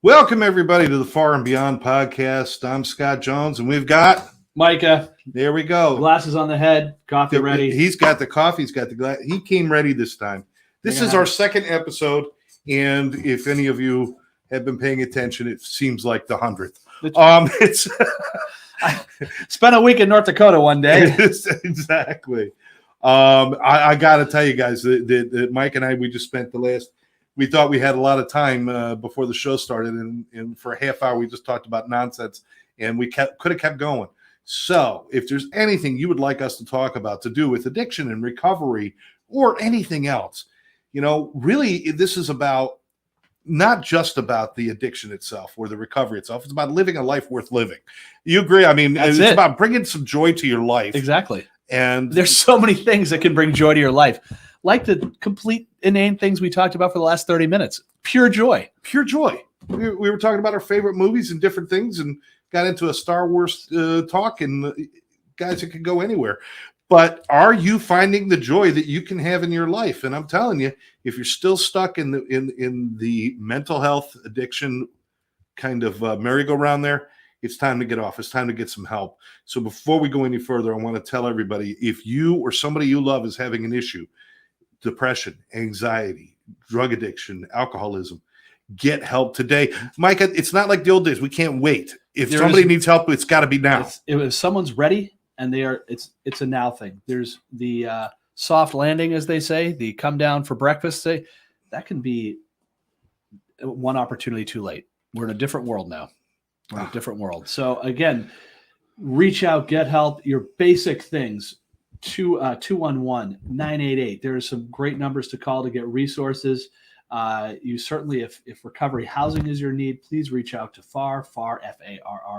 Welcome, everybody, to the FARR Beyond Podcast. I'm Scott Jones, and we've got Micah. There we go. Glasses on the head, coffee ready. He's got the coffee. He's got the glass. He came ready this time. This is our second episode, and if any of you have been paying attention, it seems like the 100th. It's I spent a week in North Dakota one day. Exactly. I got to tell you guys that Mike and I, we just spent we thought we had a lot of time before the show started, and for a half hour we just talked about nonsense, and we could have kept going. So if there's anything you would like us to talk about to do with addiction and recovery or anything else, really this is about not just about the addiction itself or the recovery itself. It's about living a life worth living. You agree? I mean, it's about bringing some joy to your life. Exactly. And there's so many things that can bring joy to your life, like the complete inane things we talked about for the last 30 minutes. Pure joy. Pure joy. We were talking about our favorite movies and different things and got into a Star Wars talk, and guys, it could go anywhere. But are you finding the joy that you can have in your life? And I'm telling you, if you're still stuck in the mental health addiction kind of merry-go-round there, it's time to get off. It's time to get some help. So before we go any further, I want to tell everybody, if you or somebody you love is having an issue, depression, anxiety, drug addiction, alcoholism, get help today. Micah, it's not like the old days. We can't wait. If somebody needs help, it's got to be now. If someone's ready and it's a now thing. There's the soft landing, as they say, the come down for breakfast. That can be one opportunity too late. We're in a different world now. We're in a different world. So again, reach out, get help. Your basic things. 211-988. There's some great numbers to call to get resources. You certainly, if recovery housing is your need, please reach out to FARR, FARR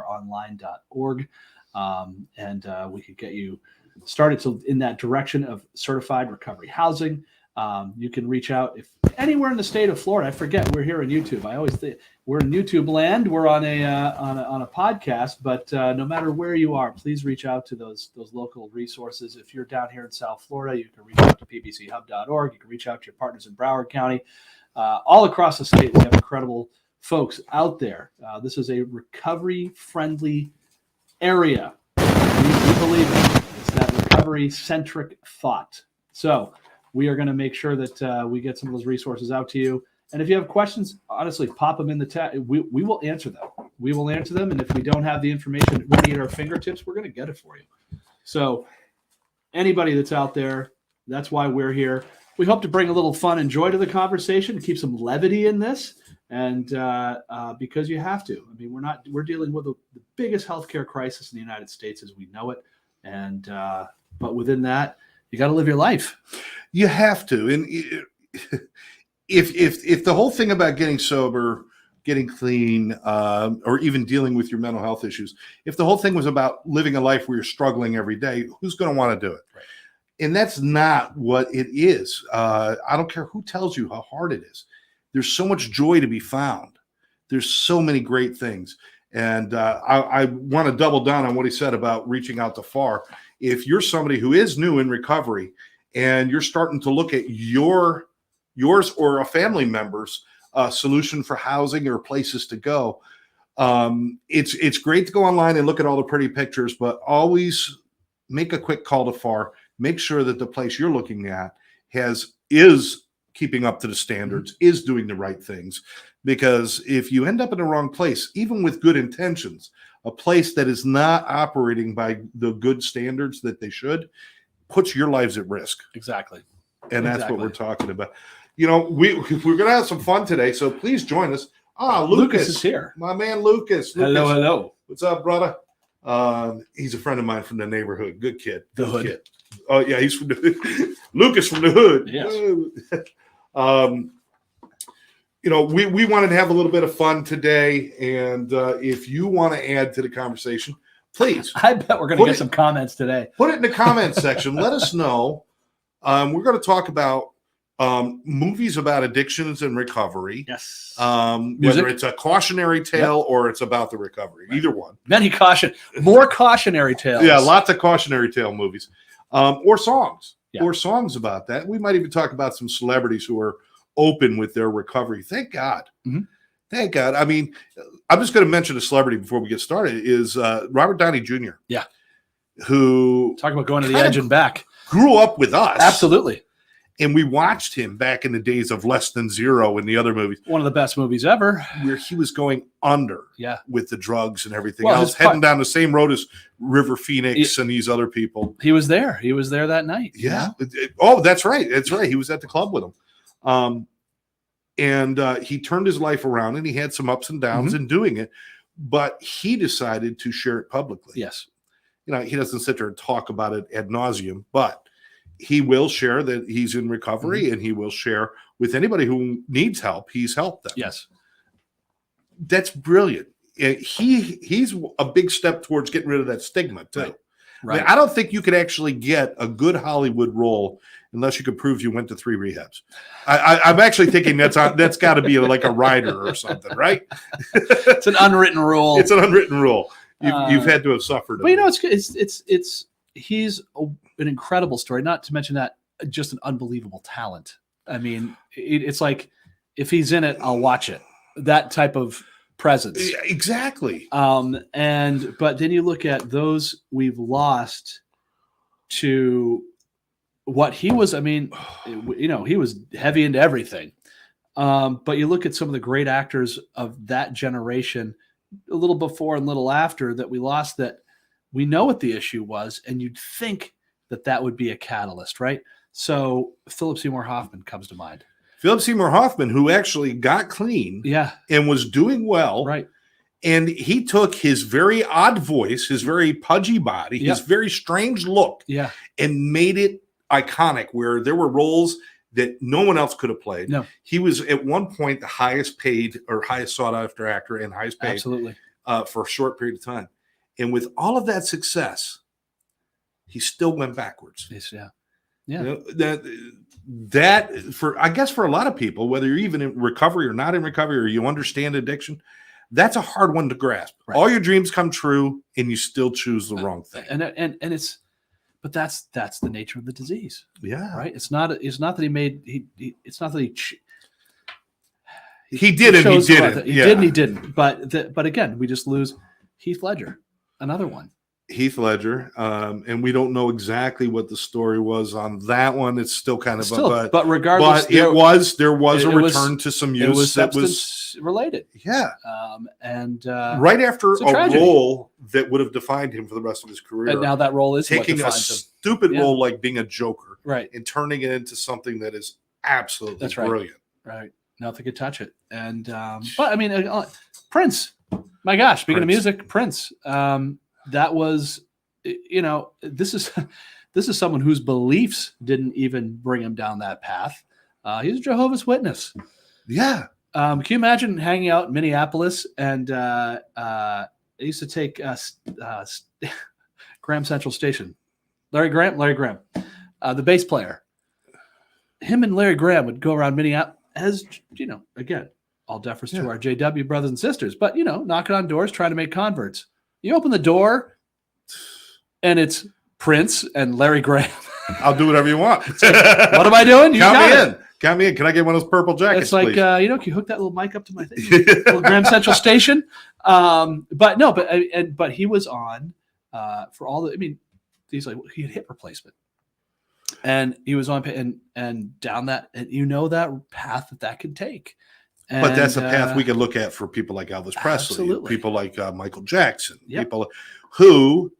online.org. And we could get you started in that direction of certified recovery housing. You can reach out if anywhere in the state of Florida. I forget we're here on YouTube. I always think we're in YouTube land. We're on a podcast, but no matter where you are, please reach out to those local resources. If you're down here in South Florida, you can reach out to pbchub.org. You can reach out to your partners in Broward County. All across the state, we have incredible folks out there. This is a recovery-friendly area. We believe it. It's that recovery-centric thought. So we are going to make sure that we get some of those resources out to you. And if you have questions, honestly, pop them in the chat. We will answer them. We will answer them. And if we don't have the information ready at our fingertips, we're going to get it for you. So anybody that's out there, that's why we're here. We hope to bring a little fun and joy to the conversation, keep some levity in this. And because you have to. I mean, we're dealing with the biggest healthcare crisis in the United States as we know it. And but within that, you got to live your life. You have to. And if the whole thing about getting sober, getting clean, or even dealing with your mental health issues, if the whole thing was about living a life where you're struggling every day, who's going to want to do it? Right. And that's not what it is. I don't care who tells you how hard it is. There's so much joy to be found. There's so many great things. And I want to double down on what he said about reaching out to FARR. If you're somebody who is new in recovery and you're starting to look at yours or a family member's solution for housing or places to go, it's great to go online and look at all the pretty pictures, but always make a quick call to FARR. Make sure that the place you're looking at is keeping up to the standards, is doing the right things. Because if you end up in the wrong place, even with good intentions, a place that is not operating by the good standards that they should, puts your lives at risk. Exactly. And that's what we're talking about. We're going to have some fun today, so please join us. Lucas is here. My man, Lucas. Hello. What's up, brother? He's a friend of mine from the neighborhood. Good kid. The hood. Kid. Oh, yeah, he's from the hood. Lucas from the hood. Yes. We wanted to have a little bit of fun today, and if you want to add to the conversation, please. I bet we're going to get some comments today. Put it in the comments section. Let us know. We're going to talk about movies about addictions and recovery. Yes. Whether it's a cautionary tale or it's about the recovery. Right. Either one. More cautionary tales. Yeah, lots of cautionary tale movies. Or songs. Yeah. Or songs about that. We might even talk about some celebrities who are open with their recovery. Thank God. Mm-hmm. Thank God. I mean, I'm just going to mention a celebrity before we get started. Is Robert Downey Jr. Yeah. Who Talk about going to the edge and back. Grew up with us. Absolutely. And we watched him back in the days of Less Than Zero and the other movies. One of the best movies ever. Where he was going under with the drugs and everything else, heading down the same road as River Phoenix and these other people. He was there. He was there that night. Yeah. Oh, that's right. That's right. He was at the club with him. And he turned his life around, and he had some ups and downs in doing it. But he decided to share it publicly. Yes. You know, he doesn't sit there and talk about it ad nauseum, but he will share that he's in recovery, and he will share with anybody who needs help. He's helped them. Yes. That's brilliant. He's a big step towards getting rid of that stigma too. Right. I mean, I don't think you could actually get a good Hollywood role unless you could prove you went to 3 rehabs. I'm actually thinking that's got to be like a writer or something, right? It's an unwritten rule. It's an unwritten rule. You've had to have suffered. But you know, he's an incredible story. Not to mention that just an unbelievable talent. I mean, it's like if he's in it, I'll watch it. That type of presence. Exactly. But then you look at those we've lost to what he was. I mean, you know, he was heavy into everything. But you look at some of the great actors of that generation, a little before and a little after, that we lost, that we know what the issue was, and you'd think that would be a catalyst, right? So Philip Seymour Hoffman comes to mind. Philip Seymour Hoffman, who actually got clean and was doing well. Right. And he took his very odd voice, his very pudgy body, his very strange look, and made it iconic, where there were roles that no one else could have played. No. He was at one point the highest paid or highest sought after actor and highest paid for a short period of time. And with all of that success, he still went backwards. Yeah. You know, that for, I guess, for a lot of people, whether you're even in recovery or not in recovery, or you understand addiction, that's a hard one to grasp. Right. All your dreams come true, and you still choose the wrong thing. And it's, but that's the nature of the disease. Yeah. Right. It's not that he made, it's not that he did and he didn't. He did and he didn't. But again, we just lose Heath Ledger, another one. Heath Ledger, and we don't know exactly what the story was on that one. It's still kind of but regardless, but there was a return to some use. It was substance related. Yeah, and right after a role that would have defined him for the rest of his career, and now that role is taking a stupid role like being a Joker, right, and turning it into something that is absolutely brilliant. Right, nothing could touch it. And but I mean, Prince. My gosh, speaking of music, Prince. That was, you know, this is someone whose beliefs didn't even bring him down that path. He's a Jehovah's Witness. Yeah. Can you imagine hanging out in Minneapolis and I used to take Graham Central Station. Larry Graham, the bass player. Him and Larry Graham would go around Minneapolis, as you know, again, all deference to our JW brothers and sisters, but, you know, knocking on doors, trying to make converts. You open the door, and it's Prince and Larry Graham. I'll do whatever you want. Like, what am I doing? You Count me in. Count me in. Can I get one of those purple jackets? It's like, please? You know, can you hook that little mic up to my thing? Little Graham Central Station. But he was on for all the. I mean, he's like, he had hip replacement, and he was on and down that, and you know that path that could take. But that's a path we could look at for people like Elvis Presley, absolutely. People like Michael Jackson, people who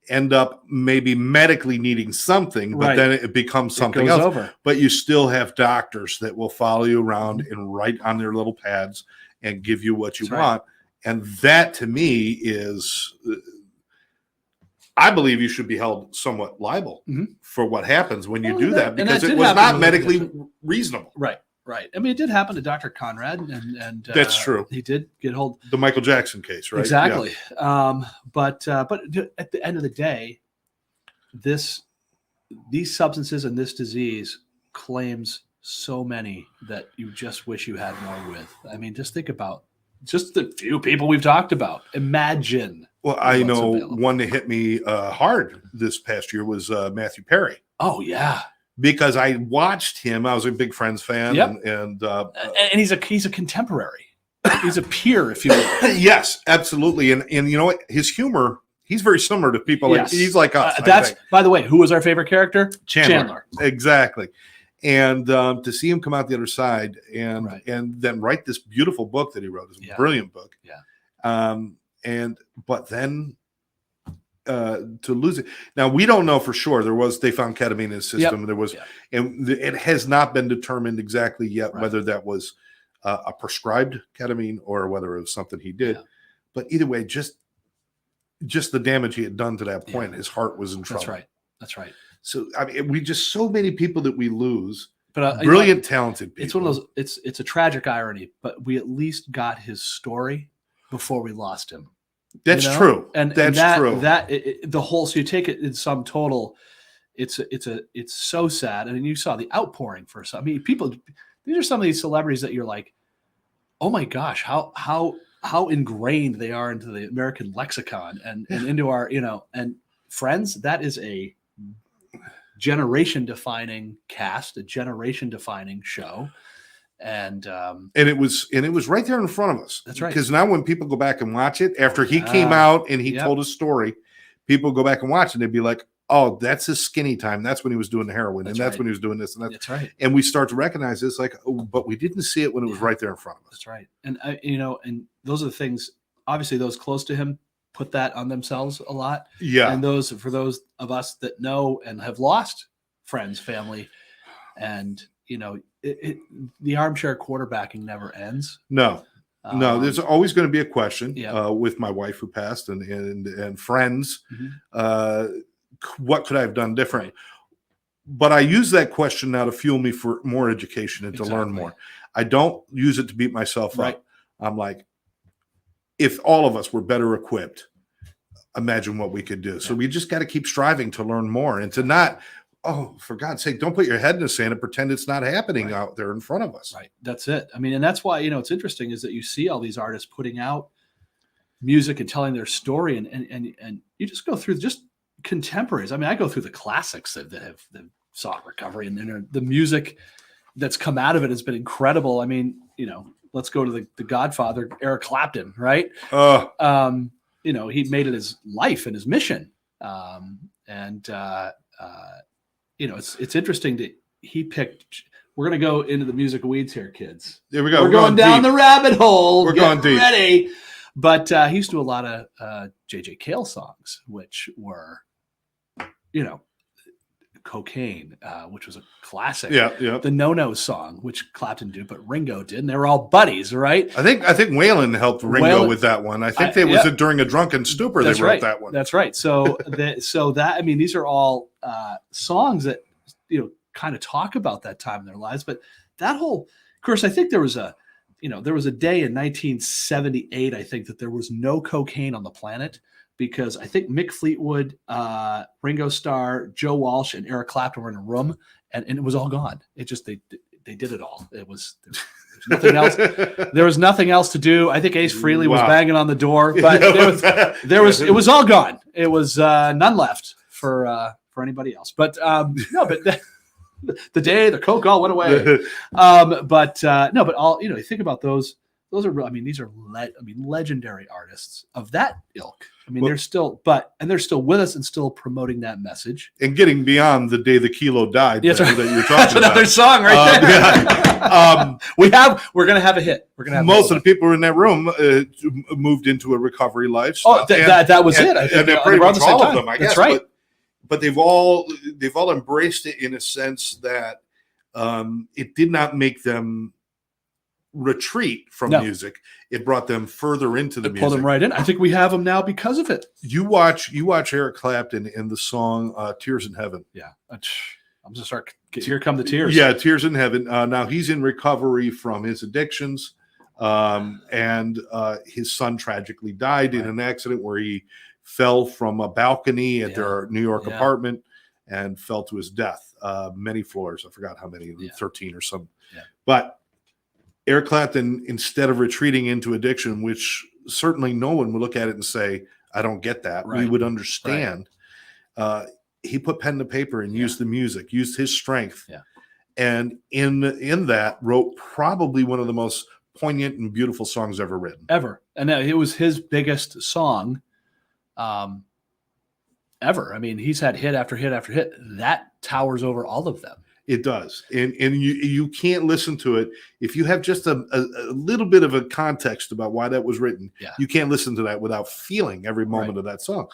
end up maybe medically needing something, but then it becomes something else. Over. But you still have doctors that will follow you around and write on their little pads and give you what you want. And that, to me, is, I believe you should be held somewhat liable for what happens when you do that, because it was not medically reasonable. Right. I mean, it did happen to Dr. Conrad, and that's true. He did get hold the Michael Jackson case, right? Exactly. Yeah. But at the end of the day, these substances and this disease claims so many that you just wish you had more with. I mean, just think about just the few people we've talked about. Imagine. Well, I know one that hit me hard this past year was Matthew Perry. Oh yeah. Because I watched him, I was a big Friends fan, and he's a contemporary. he's a peer, if you will. Yes, absolutely. And you know what? His humor, he's very similar to people. Like, Yes. he's like us. That's, by the way, who was our favorite character? Chandler. Exactly. And to see him come out the other side and Right. and then write this beautiful book that he wrote, is a Yeah. brilliant book. Yeah. But then to lose it. Now, we don't know for sure. They found ketamine in his system. Yep. There was, Yeah. and it has not been determined exactly yet Right. whether that was a prescribed ketamine or whether it was something he did. Yeah. But either way, just the damage he had done to that point, Yeah. his heart was in trouble. That's right. So I mean, we just so many people that we lose. But Brilliant, talented people. It's one of those. It's a tragic irony, but we at least got his story before we lost him. That's true. And that's true. The whole. So you take it in sum total, it's so sad. And you saw the outpouring for some. I mean, people. These are some of these celebrities that you're like, oh my gosh, how ingrained they are into the American lexicon and into our, and Friends. That is a generation defining cast, a generation defining show. And it was right there in front of us. That's right. Because now when people go back and watch it, after he came out and he told his story, people go back and watch and they'd be like, oh, that's his skinny time. That's when he was doing the heroin. That's and that's right. when he was doing this. And that's right. And we start to recognize this like, oh, but we didn't see it when it was right there in front of us. That's right. And and those are the things, obviously those close to him put that on themselves a lot. Yeah. And for those of us that know and have lost friends, family, and the armchair quarterbacking never ends. No, there's always going to be a question with my wife who passed and friends. Mm-hmm. What could I have done different? Right. But I use that question now to fuel me for more education and to learn more. I don't use it to beat myself up. I'm like, if all of us were better equipped, imagine what we could do. So we just got to keep striving to learn more and to not, oh, for God's sake, don't put your head in the sand and pretend it's not happening out there in front of us. Right. That's it. I mean, and that's why, it's interesting is that you see all these artists putting out music and telling their story and you just go through just contemporaries. I mean, I go through the classics that have sought recovery and the music that's come out of it has been incredible. I mean, let's go to the Godfather, Eric Clapton, right? He made it his life and his mission. It's interesting that he picked. We're going to go into the music weeds here, kids. There we go. We're going down the rabbit hole. We're going deep. Ready. But he used to do a lot of J.J. Cale songs, which were, Cocaine, which was a classic. Yeah. The No-No song, which Clapton did, but Ringo did, and they were all buddies, right? I think Waylon helped Ringo with that one. I think it was during a drunken stupor they wrote that one. That's right. So these are all songs that kind of talk about that time in their lives. But that whole, of course, I think there was a day in 1978. I think that there was no cocaine on the planet. Because I think Mick Fleetwood, Ringo Starr, Joe Walsh, and Eric Clapton were in a room, and it was all gone. It just they did it all. It was there was nothing else. There was nothing else to do. I think Ace Frehley was banging on the door, but it was all gone. It was none left for anybody else. But the day the coke all went away. But all you think about those. Those are, these are legendary artists of that ilk. They're still with us and still promoting that message and getting beyond the day the kilo died. That you're talking That's another about. Song right there. We're gonna have a hit. We're gonna have most of the people in that room moved into a recovery lifestyle. That was it. I think and pretty much all of them, I guess. That's right. But they've all embraced it in a sense that it did not make them retreat from music. It brought them further into the music. Pulled them right in. I think we have them now because of it. You watch Eric Clapton in the song Tears in Heaven. Yeah. I'm just start. Here come the tears. Yeah, Tears in Heaven. Now he's in recovery from his addictions. And his son tragically died in an accident where he fell from a balcony at their New York apartment and fell to his death. Many floors. I forgot how many, 13 or something. Yeah. But Eric Clapton, instead of retreating into addiction, which certainly no one would look at it and say, I don't get that. Right. We would understand. Right. He put pen to paper and used the music, used his strength. Yeah. And in that wrote probably one of the most poignant and beautiful songs ever written. Ever. And it was his biggest song ever. I mean, he's had hit after hit after hit. That towers over all of them. It does. And you can't listen to it. If you have just a little bit of a context about why that was written, you can't listen to that without feeling every moment of that song.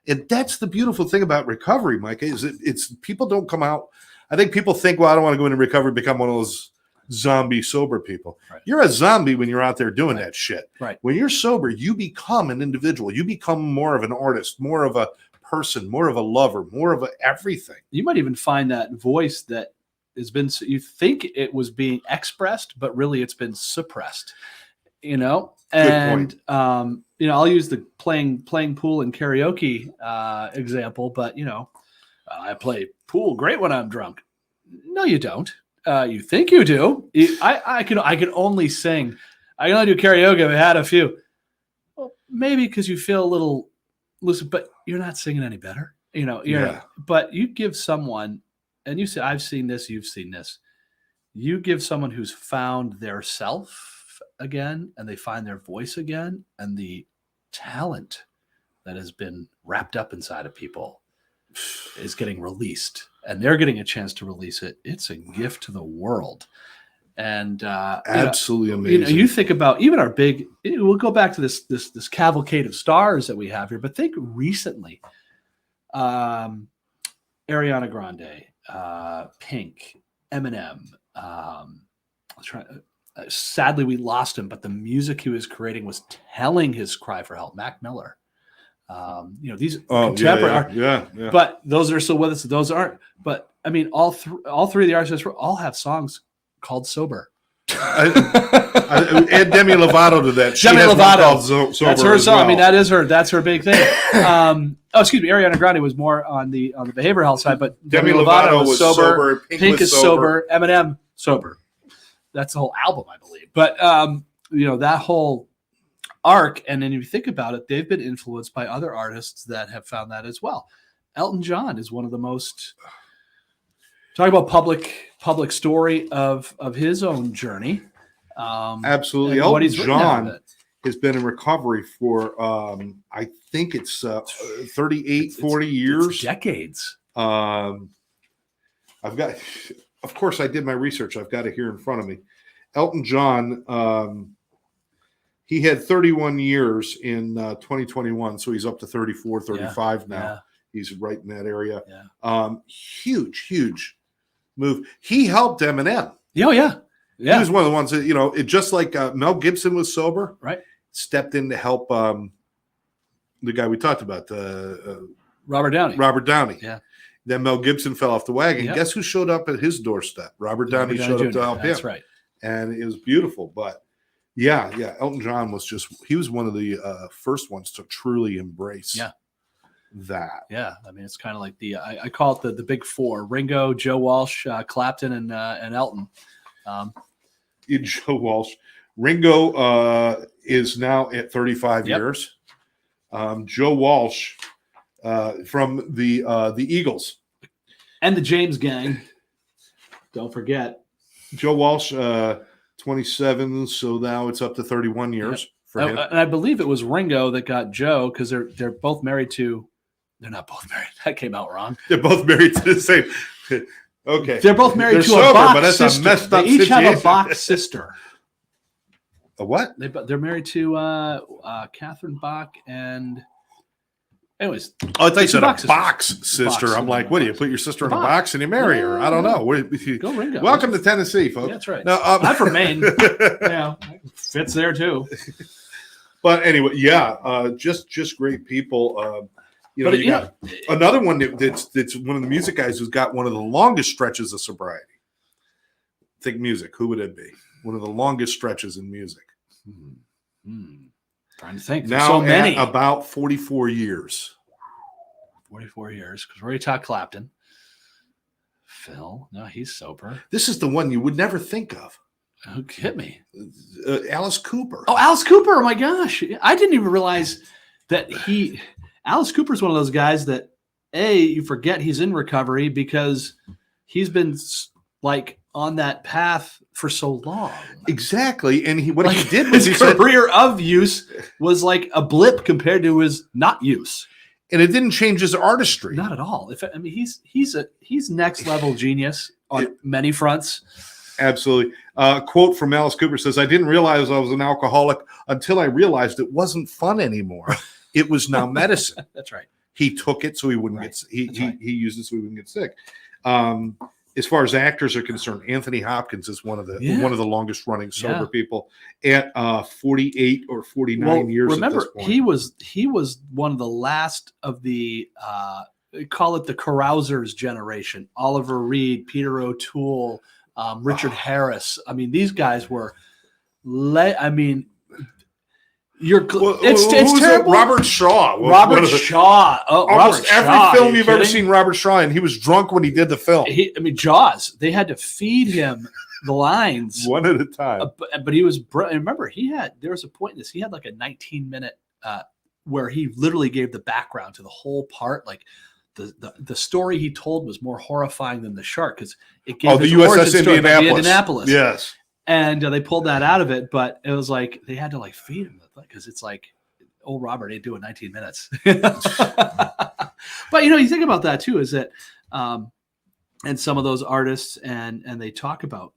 And that's the beautiful thing about recovery, Micah, is it's people don't come out. I think people think, well, I don't want to go into recovery, become one of those zombie sober people. Right. You're a zombie when you're out there doing that shit. Right. When you're sober, you become an individual. You become more of an artist, more of a person, more of a lover, more of everything. You might even find that voice that has been, you think it was being expressed, but really it's been suppressed, you know? And, Good point. You know, I'll use the playing pool and karaoke example, but, you know, I play pool great when I'm drunk. No, you don't. You think you do. I can only sing. I can only do karaoke if I had a few. Well, maybe because you feel a little loose, but you're not singing any better. You know, but you give someone, and you say, I've seen this, you've seen this. You give someone who's found their self again, and they find their voice again, and the talent that has been wrapped up inside of people is getting released, and they're getting a chance to release it. It's a gift to the world. And absolutely amazing. You know, you think about even our big, we'll go back to this cavalcade of stars that we have here, but think recently, Ariana Grande, Pink, Eminem. Sadly, we lost him, but the music he was creating was telling his cry for help. Mac Miller. You know, these contemporary, yeah. But those are still with us. Those aren't. But I mean, all three of the artists all have songs called "Sober." Add Demi Lovato to that. Demi Lovato, Sober, that's her song. well. I mean, that's her big thing. Excuse me, Ariana Grande was more on the behavioral health side, but Demi Lovato was sober. Pink is sober. Eminem sober. That's the whole album, I believe. But you know, that whole arc, and then if you think about it, they've been influenced by other artists that have found that as well. Elton John is one of the most, talk about public story of his own journey. Absolutely. Elton John has been in recovery for I think it's 38, 40 years. It's decades. I've got, of course, I did my research. I've got it here in front of me. Elton John, he had 31 years in 2021, so he's up to 34, 35 now. Yeah. He's right in that area. Yeah. Huge move. He helped Eminem. Oh, yeah. He was one of the ones that, you know, it just like Mel Gibson was sober, right? Stepped in to help the guy we talked about, Robert Downey. Yeah. Then Mel Gibson fell off the wagon. Yep. Guess who showed up at his doorstep? Robert Downey showed up to help him. That's right. And it was beautiful. But yeah, Elton John was he was one of the first ones to truly embrace that. Yeah. I mean, it's kind of like I call it the big four: Ringo, Joe Walsh, Clapton, and Elton. Joe Walsh. Ringo is now at 35 years. Joe Walsh from the Eagles and the James Gang. Don't forget Joe Walsh, 27. So now it's up to 31 years for him. And I believe it was Ringo that got Joe because they're both married to. They're not both married. That came out wrong. They're both married to the same. Okay. They're both married to a Bach sister. They each have a Bach sister. A what? They're married to Catherine Bach and. Anyways, I thought you said a box sister. I'm like, what do you put your sister in a box and you marry her? I don't know. Go Ringo. Welcome to Tennessee, folks. Yeah, that's right. No, I'm from Maine. Yeah, fits there too. But anyway, just great people. You know, got another one that's one of the music guys who's got one of the longest stretches of sobriety. Think music. Who would it be? One of the longest stretches in music. Trying to think. Now, so many. About 44 years. 44 years. Because we already talked Clapton. Phil. No, he's sober. This is the one you would never think of. Who hit me? Alice Cooper. Oh, Alice Cooper. Oh, my gosh. I didn't even realize that Alice Cooper is one of those guys that, you forget he's in recovery because he's been like on that path for so long. Exactly. And what Like, he did was his he said, career of use was like a blip compared to his not use. and it didn't change his artistry. Not at all. He's next level genius on many fronts. Absolutely. Quote from Alice Cooper says, "I didn't realize I was an alcoholic until I realized it wasn't fun anymore. It was now medicine." That's right. He took it so he wouldn't get sick. He used it so he wouldn't get sick. As far as actors are concerned, Anthony Hopkins is one of the longest running sober people at 48 or 49 years. Remember, at this point. he was one of the last of the call it the carousers generation. Oliver Reed, Peter O'Toole, Richard Harris. I mean, these guys were. It's terrible. Robert Shaw. Shaw. Almost every film you've ever seen Robert Shaw in, he was drunk when he did the film. Jaws. They had to feed him the lines one at a time. But he was. Remember, there was a point in this. He had like a 19-minute where he literally gave the background to the whole part. Like the story he told was more horrifying than the shark because it gave the USS Indianapolis. Yes. And they pulled that out of it, but it was like they had to like feed him because it's like old Robert ain't doing 19 minutes. But you think about that too, is that and some of those artists and they talk about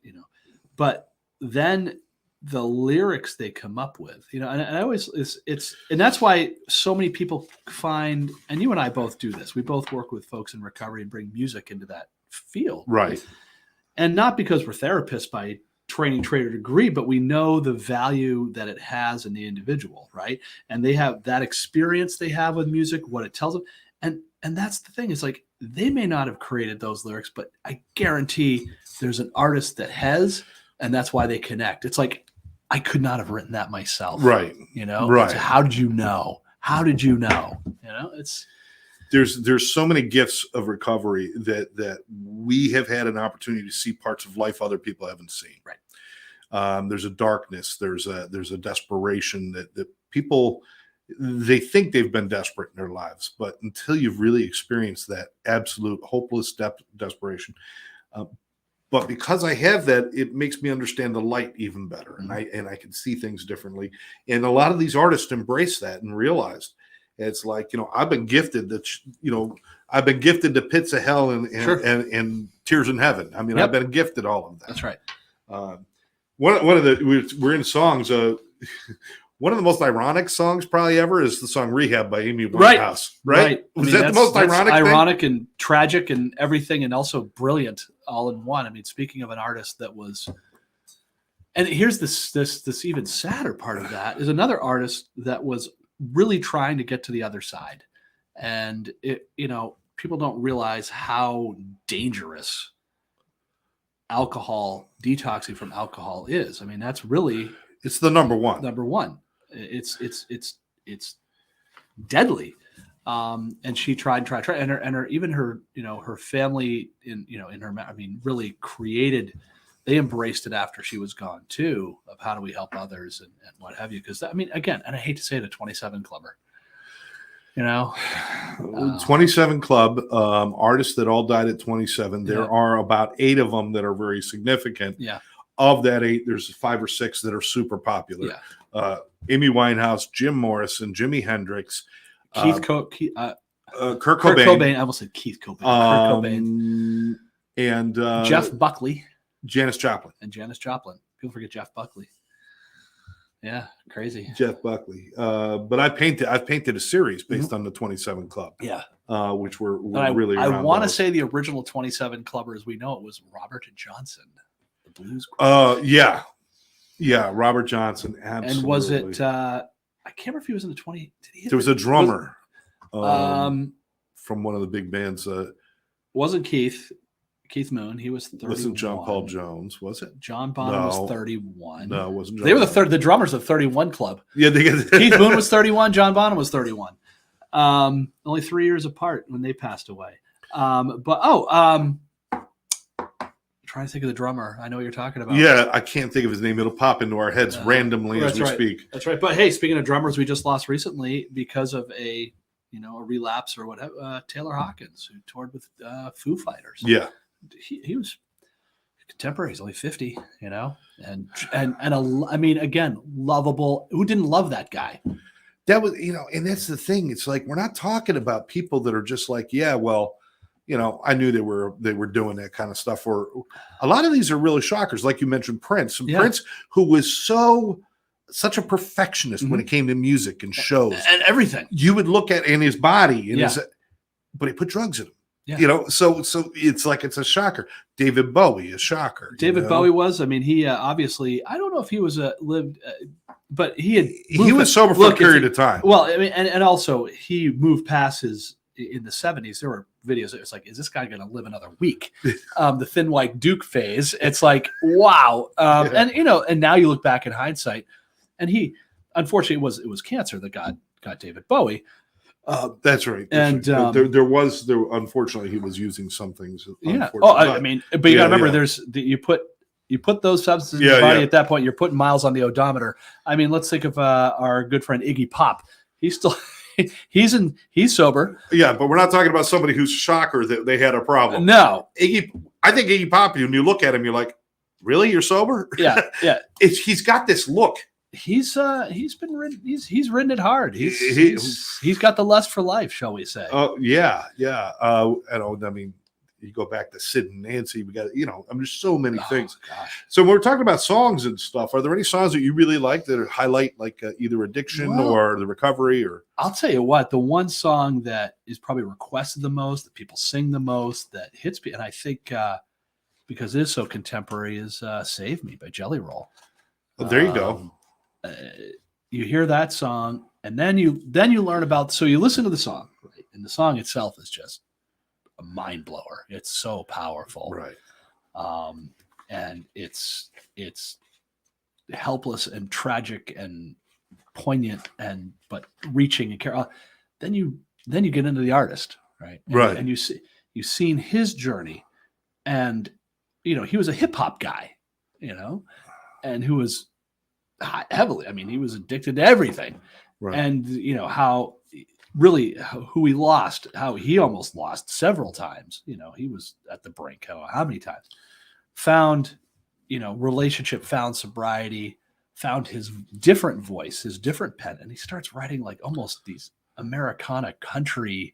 but then the lyrics they come up with, and I always it's and that's why so many people find, and you and I both do this. We both work with folks in recovery and bring music into that field, right? And not because we're therapists by training, trade, or degree, but we know the value that it has in the individual, right? And they have that experience they have with music, what it tells them. And that's the thing. It's like they may not have created those lyrics, but I guarantee there's an artist that has, and that's why they connect. It's like, I could not have written that myself. Right. Right. So how did you know? How did you know? There's so many gifts of recovery that we have had an opportunity to see parts of life other people haven't seen. Right. There's a darkness. There's a desperation that people, they think they've been desperate in their lives, but until you've really experienced that absolute hopeless desperation. But because I have that, it makes me understand the light even better, and I can see things differently. And a lot of these artists embrace that and realized. It's like, I've been gifted I've been gifted to pits of hell and tears in heaven. I mean, I've been gifted all of that. That's right. We're in songs. One of the most ironic songs probably ever is the song "Rehab" by Amy Winehouse. Right? Was that the most ironic? Ironic and tragic and everything, and also brilliant all in one. I mean, speaking of an artist that was, and here's this even sadder part of that is another artist that was really trying to get to the other side. And people don't realize how dangerous detoxing from alcohol is. I mean, that's really, it's the number one. It's deadly. And she tried, and her family really created, they embraced it after she was gone too, of how do we help others and what have you. Because again, and I hate to say it, a 27 clubber, 27 club, artists that all died at 27. There are about 8 of them that are very significant. Yeah. Of that 8, there's 5 or 6 that are super popular. Yeah. Amy Winehouse, Jim Morrison, Jimi Hendrix, Kurt Cobain. I almost said Keith Cobain. Kurt Cobain. And Jeff Buckley. Janis Joplin. People forget Jeff Buckley. Yeah, crazy. Jeff Buckley. But I've painted a series based on the 27 Club. Yeah. Which were really I want to say the original 27 clubbers we know it was Robert Johnson, the blues. Yeah, Robert Johnson. Absolutely. And was it I can't remember if he was in the 20. There was a drummer from one of the big bands. Wasn't Keith Moon. He was 31. Wasn't John Paul Jones, was it? John Bonham was 31. No, it wasn't. They were the drummers of 31 Club. Yeah, Keith Moon was 31. John Bonham was 31. Only 3 years apart when they passed away. Trying to think of the drummer. I know what you're talking about. Yeah, I can't think of his name. It'll pop into our heads randomly as we speak. That's right. But hey, speaking of drummers, we just lost recently because of a relapse or whatever. Taylor Hawkins, who toured with Foo Fighters. Yeah, he was contemporary. He's only 50, and I mean, again, lovable. Who didn't love that guy? That was, and that's the thing. It's like, we're not talking about people that are just like, yeah, well, I knew they were doing that kind of stuff. Or a lot of these are really shockers. Like you mentioned, Prince. And Prince, who was such a perfectionist when it came to music and shows and everything. You would look at in his body and but he put drugs in him. Yeah. So it's like, it's a shocker. David Bowie, a shocker. David Bowie was, I mean, he obviously, I don't know if he was but he was sober for a period of time. Well, I mean, and also he moved past in the 70s. There were videos. It was like, is this guy going to live another week? The Thin White Duke phase. It's like, wow. And and now you look back in hindsight, and unfortunately, it was cancer that got David Bowie. That's right. And there unfortunately, he was using some things. Yeah. Oh, I mean, but you got to remember, you put those substances in your body at that point, you're putting miles on the odometer. I mean, let's think of our good friend Iggy Pop. He's still he's sober. Yeah, but we're not talking about somebody who's a shocker that they had a problem. No. I think Iggy Pop, when you look at him, you're like, really? You're sober? Yeah. Yeah. He's got this look. He's ridden it hard. He's got the lust for life, shall we say? Oh yeah. I mean, you go back to Sid and Nancy. We got there's so many things. Gosh. So when we're talking about songs and stuff, are there any songs that you really like that highlight like either addiction or the recovery? Or I'll tell you what, the one song that is probably requested the most, that people sing the most, that hits me, and I think because it is so contemporary, is "Save Me" by Jelly Roll. Well, there you go. You hear that song, and then you learn about. So you listen to the song, right? And the song itself is just a mind blower. It's so powerful, right? And it's helpless and tragic and poignant but reaching and care. Then you get into the artist, right? Right. And you've seen his journey, and he was a hip hop guy, and who was heavily. I mean, he was addicted to everything, right? And how really who he lost, how he almost lost several times. He was at the brink. How many times? Found, relationship, found sobriety, found his different voice, his different pen, and he starts writing like almost these Americana country.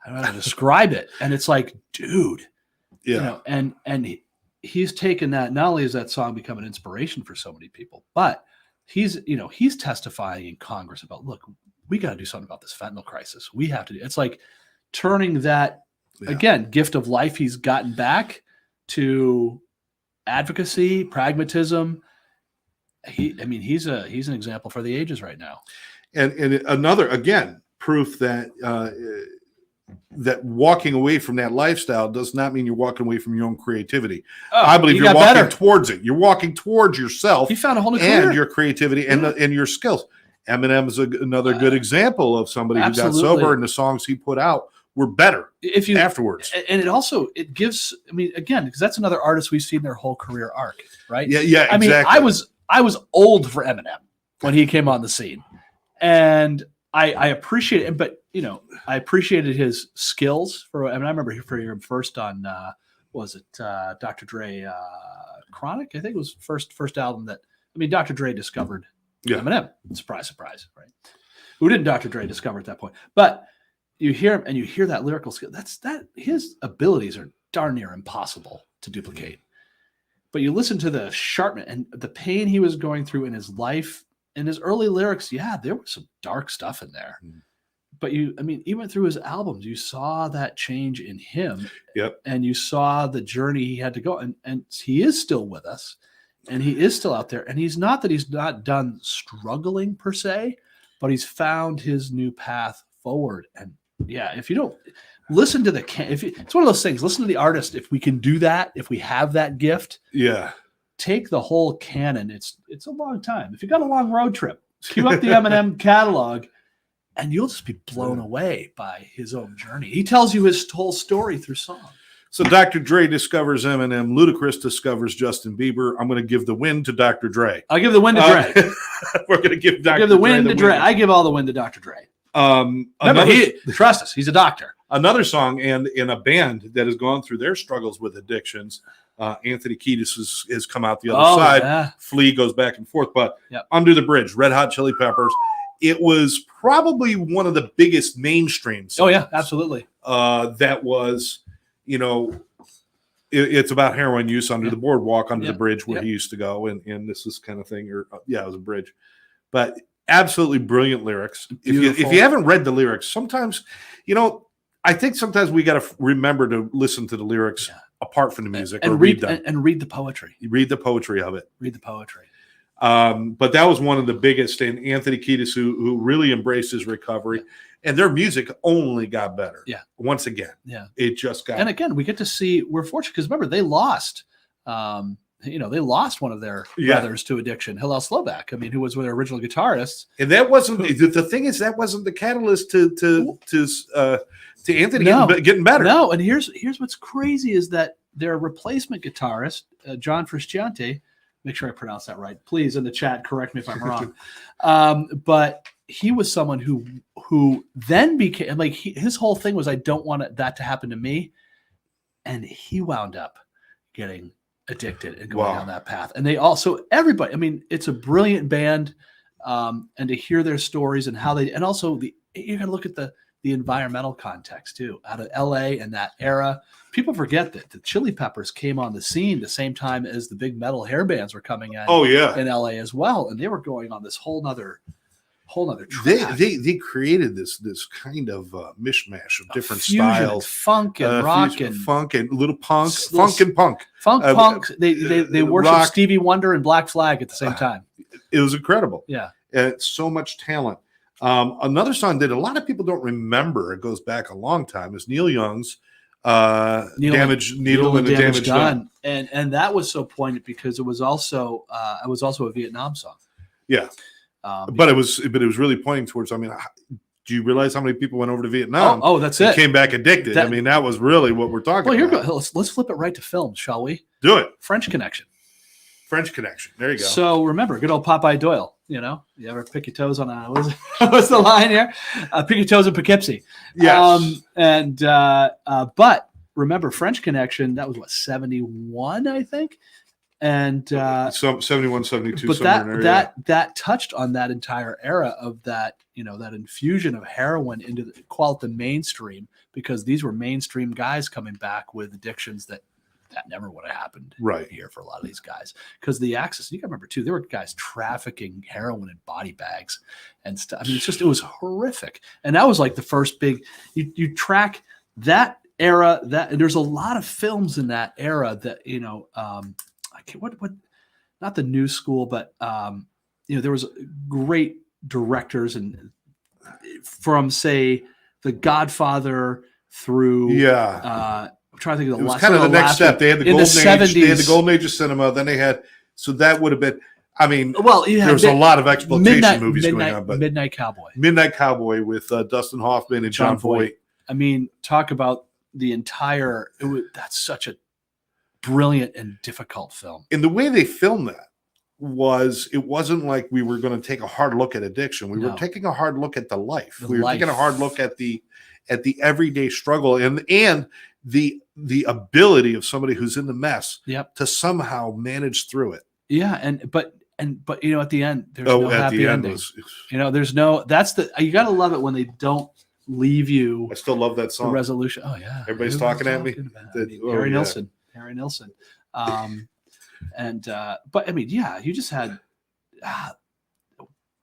I don't know how to describe it, and it's like, dude, and he's taken that. Not only has that song become an inspiration for so many people, but he's testifying in Congress about, look, we got to do something about this fentanyl crisis. We have to do. It's like turning that again gift of life he's gotten back to advocacy, pragmatism. He's an example for the ages right now. And another, again, proof that that walking away from that lifestyle does not mean you're walking away from your own creativity. I believe you're walking towards it. You're walking towards yourself. You found a whole new career. And your creativity and your skills. Eminem is another good example of somebody who got sober, and the songs he put out were better afterwards. And it gives, I mean, again, because that's another artist we've seen their whole career arc, right? Yeah, exactly. I mean, I was old for Eminem when he came on the scene, and I appreciate it, but I appreciated his skills for. I mean, I remember hearing him first on was it Dr. Dre Chronic? I think it was first album that. I mean, Dr. Dre discovered Eminem. Surprise, surprise, right? Who didn't Dr. Dre discover at that point? But you hear him and you hear that lyrical skill. His abilities are darn near impossible to duplicate. But you listen to the sharpness and the pain he was going through in his life, in his early lyrics. Yeah, there was some dark stuff in there. But even through his albums, you saw that change in him. Yep. And you saw the journey he had to go. And he is still with us. And he is still out there. And he's not done struggling per se, but he's found his new path forward. And yeah, if you don't listen to it's one of those things, listen to the artist. If we can do that, if we have that gift, take the whole canon. It's a long time. If you got a long road trip, queue up the Eminem catalog and you'll just be blown away by his own journey. He tells you his whole story through song. So Dr. Dre discovers Eminem. Ludacris discovers Justin Bieber. I'm going to give the win to Dr. Dre. I'll give the win to Dre. We're going to give Dr. Give the win to Dre. I give all the win to Dr. Dre. Trust us, he's a doctor. Another song and in a band that has gone through their struggles with addictions, Anthony Kiedis has come out the other side. Yeah. Flea goes back and forth. But Yep. Under the Bridge, Red Hot Chili Peppers, it was probably one of the biggest mainstream songs. Oh, yeah, absolutely. That was, it's about heroin use under the boardwalk, under the bridge where he used to go. And this is kind of thing. It was a bridge. But absolutely brilliant lyrics. If you haven't read the lyrics, sometimes, I think sometimes we got to remember to listen to the lyrics apart from the music and read them. And read the poetry. You read the poetry of it. Read the poetry. But that was one of the biggest, and Anthony Kiedis, who really embraced his recovery, and their music only got better. Yeah. Once again. Yeah. It just got. And again, we get to see. We're fortunate because remember they lost. They lost one of their brothers to addiction, Hillel Slovak. I mean, who was one of their original guitarists. And that wasn't the thing. Is that wasn't the catalyst to Anthony getting better. No, and here's what's crazy is that their replacement guitarist, John Frusciante. Make sure I pronounce that right. Please, in the chat, correct me if I'm wrong. But he was someone who then became like his whole thing was, I don't want that to happen to me, and he wound up getting addicted and going down that path. And they also everybody. I mean, it's a brilliant band, and to hear their stories and how and also you got to look at the environmental context too, out of LA and that era. People forget that the Chili Peppers came on the scene the same time as the big metal hair bands were coming in. In LA as well, and they were going on this whole nother track. They created this kind of mishmash of different styles, funk and rock and funk and little punk, funk and punk, punk. They worshiped rock. Stevie Wonder and Black Flag at the same time. It was incredible. Yeah, so much talent. Another song that a lot of people don't remember, it goes back a long time, is Neil Young's Damaged Needle and the Damaged Gun. And that was so poignant because it was also a Vietnam song. Yeah. But it was really pointing towards, do you realize how many people went over to Vietnam? Oh, that's it. Came back addicted. That was really what we're talking about. Let's flip it right to film, shall we? Do it. French Connection. There you go. So remember, good old Popeye Doyle. You ever pick your toes on what's the line here? Pick your toes in Poughkeepsie. Yes. But remember, French Connection, that was 71, I think. And 71, 72. But that touched on that entire era of that, that infusion of heroin into the mainstream, because these were mainstream guys coming back with addictions that never would have happened here for a lot of these guys, because the access, you got to remember too, there were guys trafficking heroin in body bags and stuff. I mean, it was horrific. And that was like the first big, you track that era, and there's a lot of films in that era that, not the new school, but there was great directors and from say The Godfather through I'm trying to think of it was kind of the next step. They had the golden age. They had the golden age of cinema. Then they had, so that would have been. There was a lot of exploitation movies going on. But Midnight Cowboy with Dustin Hoffman and John Voight. Talk about the entire. That's such a brilliant and difficult film. And the way they filmed that it wasn't like we were going to take a hard look at addiction. We were taking a hard look at the life. We were taking a hard look at the everyday struggle and the ability of somebody who's in the mess to somehow manage through it. Yeah. But at the end, there's no happy ending. There's no, you got to love it when they don't leave you. I still love that song. The resolution. Oh yeah. Everybody's talking at me. Harry Nilsson. You just had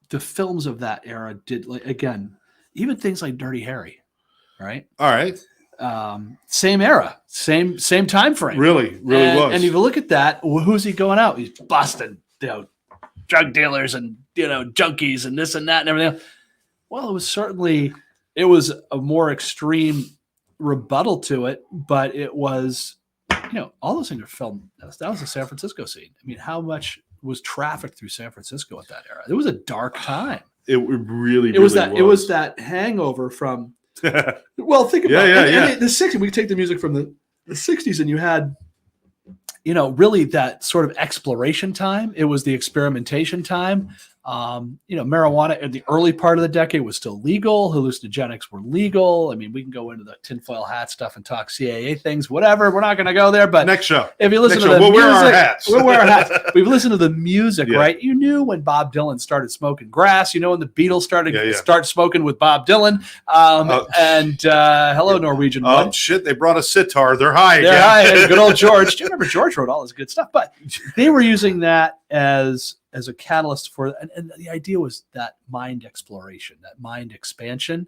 the films of that era did, like, again, even things like Dirty Harry, right? All right. Same era, same time frame. Really was. And if you look at that, who's he going out? He's busting, drug dealers and junkies and this and that and everything else. Well, it was a more extreme rebuttal to it, but it was, all those things are filmed. That was the San Francisco scene. How much was trafficked through San Francisco at that era? It was a dark time. It really was. It was that hangover from. Well, think about it. The 60s, we take the music from the 60s, and you had, really that sort of exploration time. It was the experimentation time. Marijuana in the early part of the decade was still legal. Hallucinogenics were legal. I mean, we can go into the tinfoil hat stuff and talk CAA things, whatever. We're not going to go there. But next show, if you listen to the we'll music, wear our hats. We'll wear our hats. We've listened to the music, Yeah. right? You knew when Bob Dylan started smoking grass. You know when the Beatles started start smoking with Bob Dylan. Hello, Norwegian. Oh shit! They brought a sitar. They're high again. They're high. Good old George. Do you remember George wrote all this good stuff? But they were using that as a catalyst for, and the idea was that mind exploration, that mind expansion.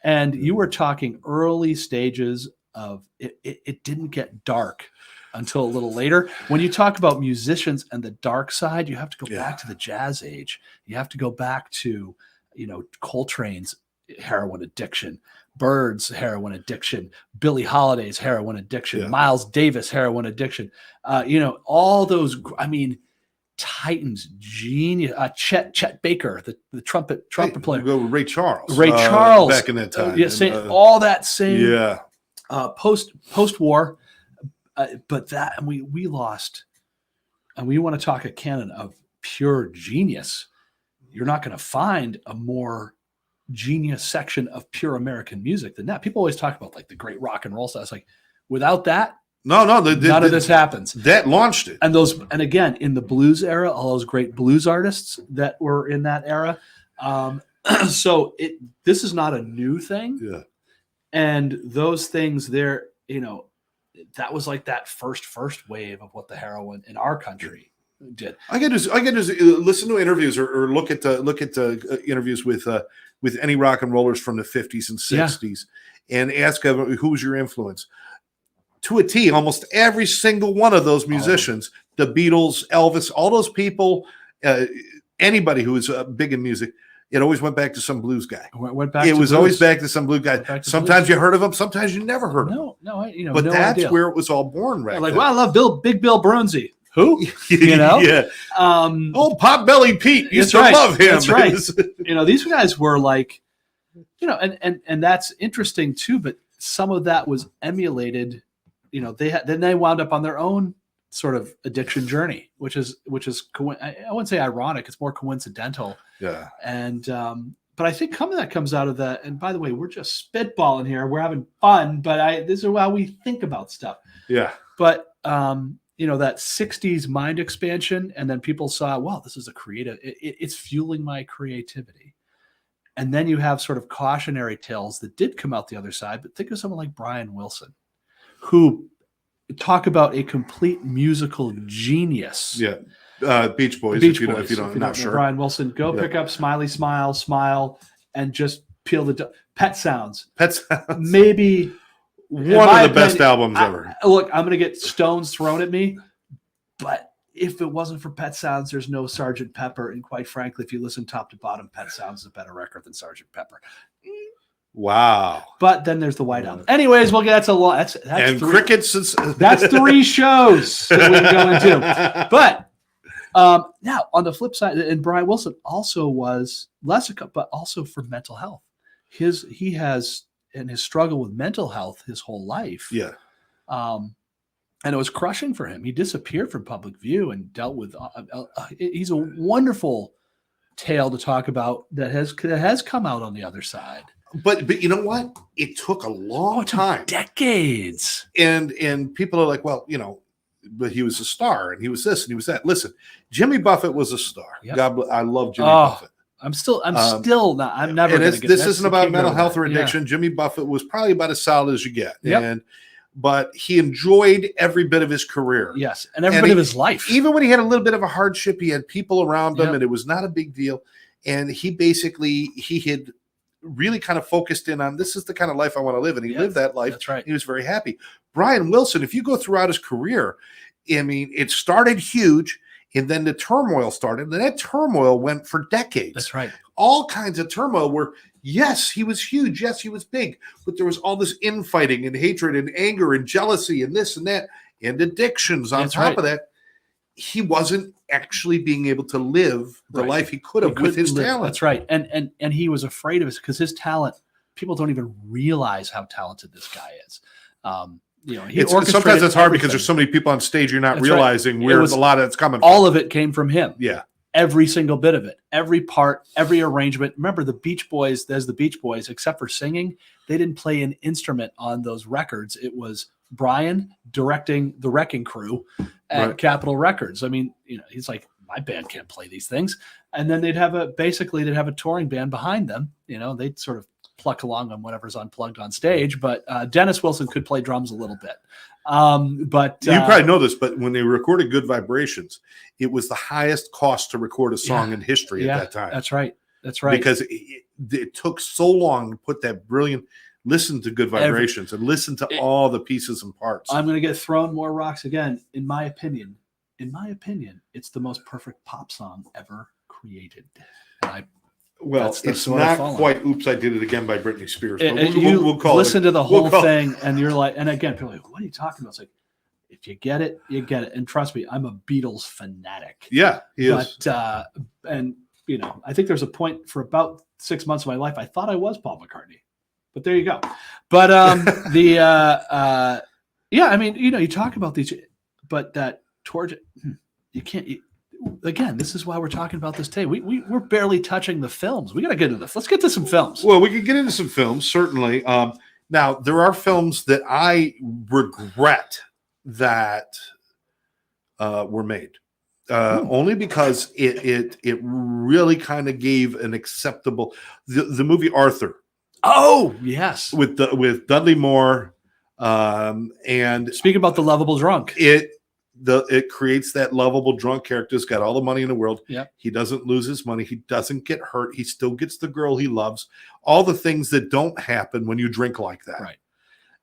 And you were talking early stages of it. It didn't get dark until a little later. When you talk about musicians and the dark side, you have to go back to the jazz age. You have to go back to, Coltrane's heroin addiction, Bird's heroin addiction, Billie Holiday's heroin addiction, Miles Davis heroin addiction. All those, Titans, genius, Chet Baker, the trumpet player. Go with Ray Charles. Back in that time. All that same. Yeah. Post-war, but that, and we lost. And we want to talk a canon of pure genius. You're not going to find a more genius section of pure American music than that. People always talk about like the great rock and roll stuff. It's like, without that, none of this happens. That launched it. And again, in the blues era, all those great blues artists that were in that era. So this is not a new thing. Yeah. And those things there, that was like that first wave of what the heroin in our country did. I get to listen to interviews or look at interviews with any rock and rollers from the 50s and 60s and ask who was your influence. To a T, almost every single one of those musicians, the Beatles, Elvis, all those people, anybody who was big in music, it always went back to some blues guy. It was always back to some blues guy. Sometimes you heard of him, sometimes you never heard of him. But that's idea. Where it was all born, right? Like, well, I love Big Bill Brunzi. Who? Yeah. Potbelly Pete used to love him. That's right. These guys were like, and that's interesting too. But some of that was emulated. Then they wound up on their own sort of addiction journey, which is I wouldn't say ironic. It's more coincidental. Yeah. And but I think some of that comes out of that. And by the way, we're just spitballing here. We're having fun, but this is how we think about stuff. Yeah. But that 60s mind expansion, and then people saw, wow, this is a creative. It's fueling my creativity. And then you have sort of cautionary tales that did come out the other side. But think of someone like Brian Wilson, who talk about a complete musical genius. Yeah. Beach Boys. If you don't, not sure. Brian Wilson, pick up Smiley Smile, and just peel the Pet Sounds. Maybe one of the best albums ever. Look, I'm going to get stones thrown at me, but if it wasn't for Pet Sounds, there's no Sgt. Pepper. And quite frankly, if you listen top to bottom, Pet Sounds is a better record than Sgt. Pepper. Wow. But then there's the White Album. Anyways, that's a lot. That's and three, Crickets. That's 3 shows that we can go into. But now on the flip side, and Brian Wilson also was less, but also for mental health. He has his struggle with mental health his whole life. Yeah. And it was crushing for him. He disappeared from public view and dealt with. He's a wonderful tale to talk about that has come out on the other side. But you know what? It took a long time, decades, and people are like, well, but he was a star, and he was this, and he was that. Listen, Jimmy Buffett was a star. Yep. God bless. I love Jimmy Buffett. I'm still not. I'm never. And this isn't about mental health or addiction. Yeah. Jimmy Buffett was probably about as solid as you get. Yep. But he enjoyed every bit of his career. Yes, and every bit of his life. Even when he had a little bit of a hardship, he had people around him, and it was not a big deal. And he had really kind of focused in on, this is the kind of life I want to live. And he lived that life. That's right. He was very happy. Brian Wilson, if you go throughout his career, it started huge, and then the turmoil started. And that turmoil went for decades. That's right. All kinds of turmoil where, yes, he was huge. Yes, he was big. But there was all this infighting and hatred and anger and jealousy and this and that and addictions on top of that. He wasn't actually being able to live the life he could have with his talent. That's right. And he was afraid of it because his talent, people don't even realize how talented this guy is. Sometimes it's hard because there's so many people on stage you're not realizing where a lot of it's coming from. All of it came from him. Yeah. every single bit of it, every part, every arrangement. Remember the Beach Boys, there's the Beach Boys, except for singing, they didn't play an instrument on those records. It was Brian directing the Wrecking Crew at Capitol Records. I mean, he's like, my band can't play these things. And then they'd have a touring band behind them. They'd sort of pluck along on whatever's unplugged on stage. But Dennis Wilson could play drums a little bit. But you probably know this, but when they recorded Good Vibrations, it was the highest cost to record a song in history at that time. That's right. Because it took so long to put that brilliant, listen to Good Vibrations and listen to all the pieces and parts. I'm going to get thrown more rocks again. In my opinion, it's the most perfect pop song ever created. It's not quite "Oops, I Did It Again" by Britney Spears. But we'll call listen to the whole thing, and you're like, and again, people are like, what are you talking about? It's like, if you get it, you get it. And trust me, I'm a Beatles fanatic. Yeah, he is. But, I think there's a point for about 6 months of my life, I thought I was Paul McCartney. But there you go. But you talk about these, but that towards you can't. Again, this is why we're talking about this today. We're barely touching the films. We got to get into this. Let's get to some films. Well, we can get into some films, certainly. Now, there are films that I regret that were made, only because it really kind of gave an acceptable the movie Arthur. Oh yes, with Dudley Moore, and speaking about the lovable drunk, it creates that lovable drunk character. He's got all the money in the world. Yep. He doesn't lose his money. He doesn't get hurt. He still gets the girl he loves. All the things that don't happen when you drink like that. Right.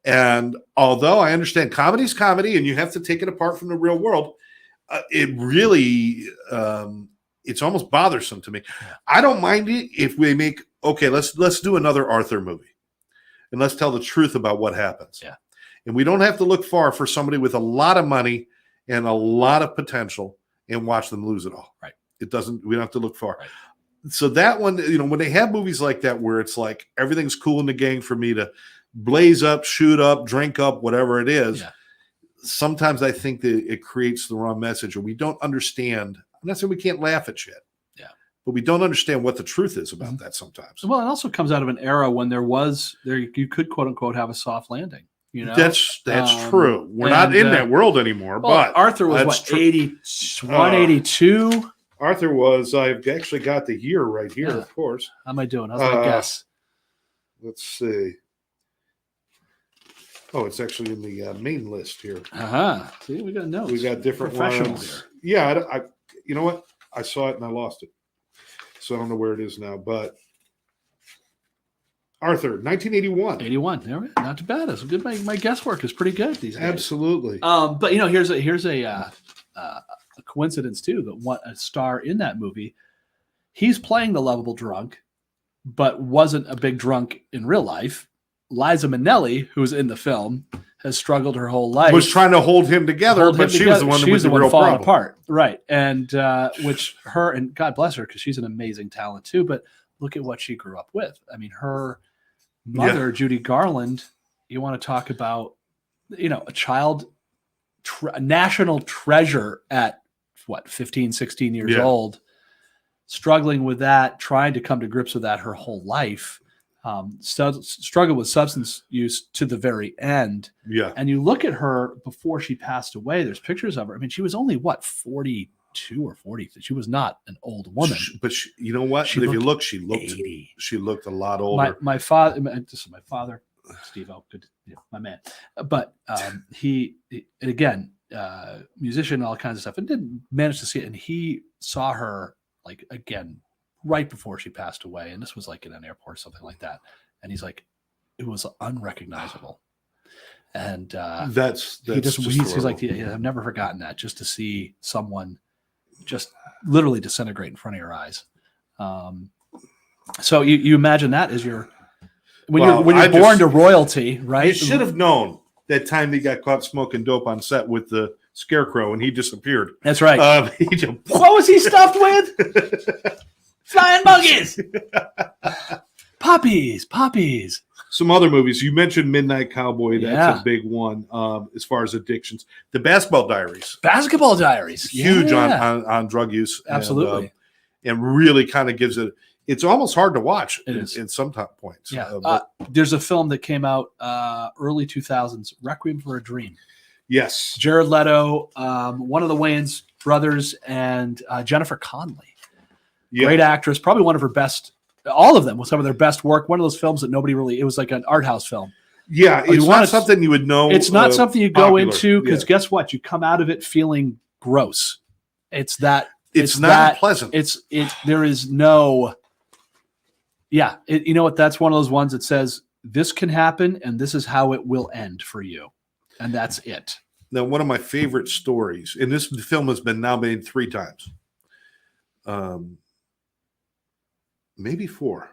And although I understand comedy's comedy and you have to take it apart from the real world, it really, it's almost bothersome to me. Yeah. I don't mind it if we make, let's do another Arthur movie and let's tell the truth about what happens. Yeah. And we don't have to look far for somebody with a lot of money and a lot of potential and watch them lose it all. Right. We don't have to look far. Right. So that one, when they have movies like that, where it's like, everything's cool in the gang for me to blaze up, shoot up, drink up, whatever it is. Yeah. Sometimes I think that it creates the wrong message, or we don't understand. I'm not saying we can't laugh at shit. Yeah. But we don't understand what the truth is about that sometimes. Well, it also comes out of an era when you could quote unquote have a soft landing. That's true. We're not in that world anymore. But Arthur was 81, 82. Arthur was. I've actually got the year right here, of course. How am I doing? How's my guess? Let's see. Oh, it's actually in the main list here. See, we got notes. We got different ones. Here. Yeah, I you know what? I saw it and I lost it, so I don't know where it is now. But Arthur, 1981. 81. Not too bad. It's good. My guesswork is pretty good these days. Absolutely. But here's a coincidence too. That a star in that movie, he's playing the lovable drunk, but wasn't a big drunk in real life. Liza Minnelli, who's in the film, has struggled her whole life. Was trying to hold him together, but she was the one that was the real falling problem. Apart. Right. And which her, and God bless her, because she's an amazing talent too, but look at what she grew up with. I mean, her mother, Judy Garland, you want to talk about, a child, a national treasure at 15, 16 years old, struggling with that, trying to come to grips with that her whole life. Struggled with substance use to the very end. Yeah. And you look at her before she passed away, there's pictures of her. I mean, she was only 42 or 40. She was not an old woman. But you know what? If you look, she looked a lot older. My father, this is my father, Steve O, good, my man. But he again, musician, all kinds of stuff, and didn't manage to see it. And he saw her again right before she passed away, and this was in an airport or something like that. And he's like, it was unrecognizable. And he's like, I've never forgotten that, just to see someone just literally disintegrate in front of your eyes. So you imagine that as when you're born to royalty, right? You should have known that time he got caught smoking dope on set with the Scarecrow and he disappeared. That's right. What was he stuffed with? Flying monkeys. Puppies. Some other movies. You mentioned Midnight Cowboy. That's a big one as far as addictions. The Basketball Diaries. Huge on drug use. Absolutely. and really kind of gives it. It's almost hard to watch in some points. Yeah. There's a film that came out early 2000s, Requiem for a Dream. Yes. Jared Leto, one of the Wayans brothers, and Jennifer Connelly. Yeah. Great actress, probably one of her best, all of them with some of their best work. One of those films that nobody really, it was like an art house film. Yeah, it's not something you would know. It's not something you go into because guess what? You come out of it feeling gross. It's not pleasant. There is no. Yeah, you know what? That's one of those ones that says this can happen and this is how it will end for you, and that's it. Now, one of my favorite stories, and this film has been now made 3 times, maybe 4.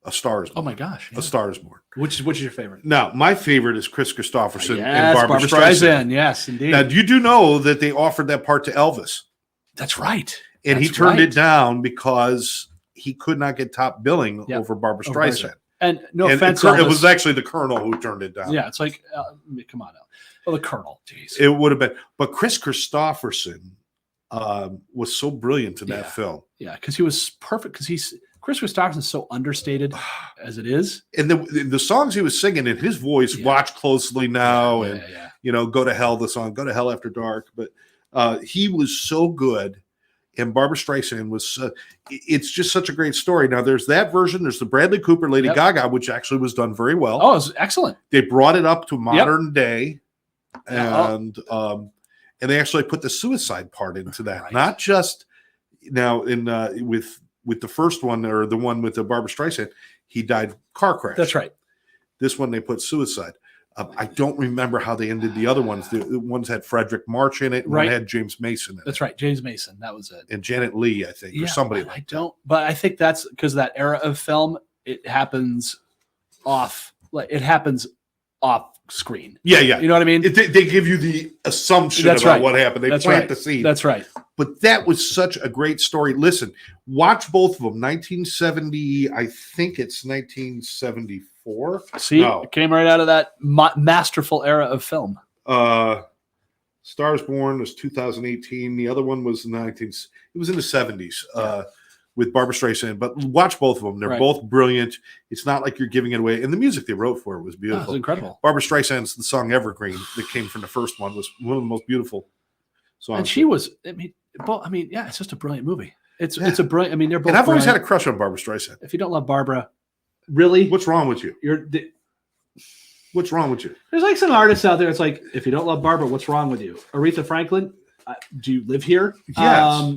A Star Is Born. Oh my gosh! Yeah. A Star Is Born. Which is your favorite? Now, my favorite is Chris Christopherson and Barbra Streisand. Yes, indeed. Now, you do know that they offered that part to Elvis. That's right. And he turned it down because he could not get top billing over Barbra Streisand. And no offense, it was actually the Colonel who turned it down. Yeah, it's like, come on now. Well, the Colonel, geez. It would have been. But Chris Christopherson was so brilliant in that film. Yeah, because he was perfect. Because Chris Christopherson's so understated as it is. And the songs he was singing in his voice, Watch Closely Now, and Go to Hell, the song Go to Hell After Dark. But he was so good. And Barbra Streisand was, it's just such a great story. Now, there's that version. There's the Bradley Cooper, Lady Gaga, which actually was done very well. Oh, it was excellent. They brought it up to modern day. And they actually put the suicide part into that. Right. Not just now with the first one, or the one with the Barbra Streisand, he died car crash. That's right. This one, they put suicide. I don't remember how they ended the other ones. The ones had Frederick March in it. And one had James Mason in it. That's right. James Mason. That was it. And Janet Leigh, I think, or somebody like that. But I think that's because that era of film, it happens off screen. Yeah, yeah. You know what I mean? They give you the assumption about what happened. They plant the seed. That's right. But that was such a great story. Listen, watch both of them. 1970, I think it's 1974. See, it came right out of that masterful era of film. Stars Born was 2018. The other one was it was in the 70s with Barbra Streisand. But watch both of them. They're both brilliant. It's not like you're giving it away. And the music they wrote for it was beautiful. It was incredible. Barbra Streisand's the song Evergreen that came from the first one was one of the most beautiful songs. And she was, it's just a brilliant movie. It's a brilliant, they're both. And I've always had a crush on Barbra Streisand. If you don't love Barbara, really? What's wrong with you? What's wrong with you? There's like some artists out there. It's like, if you don't love Barbara, what's wrong with you? Aretha Franklin, do you live here? Yes.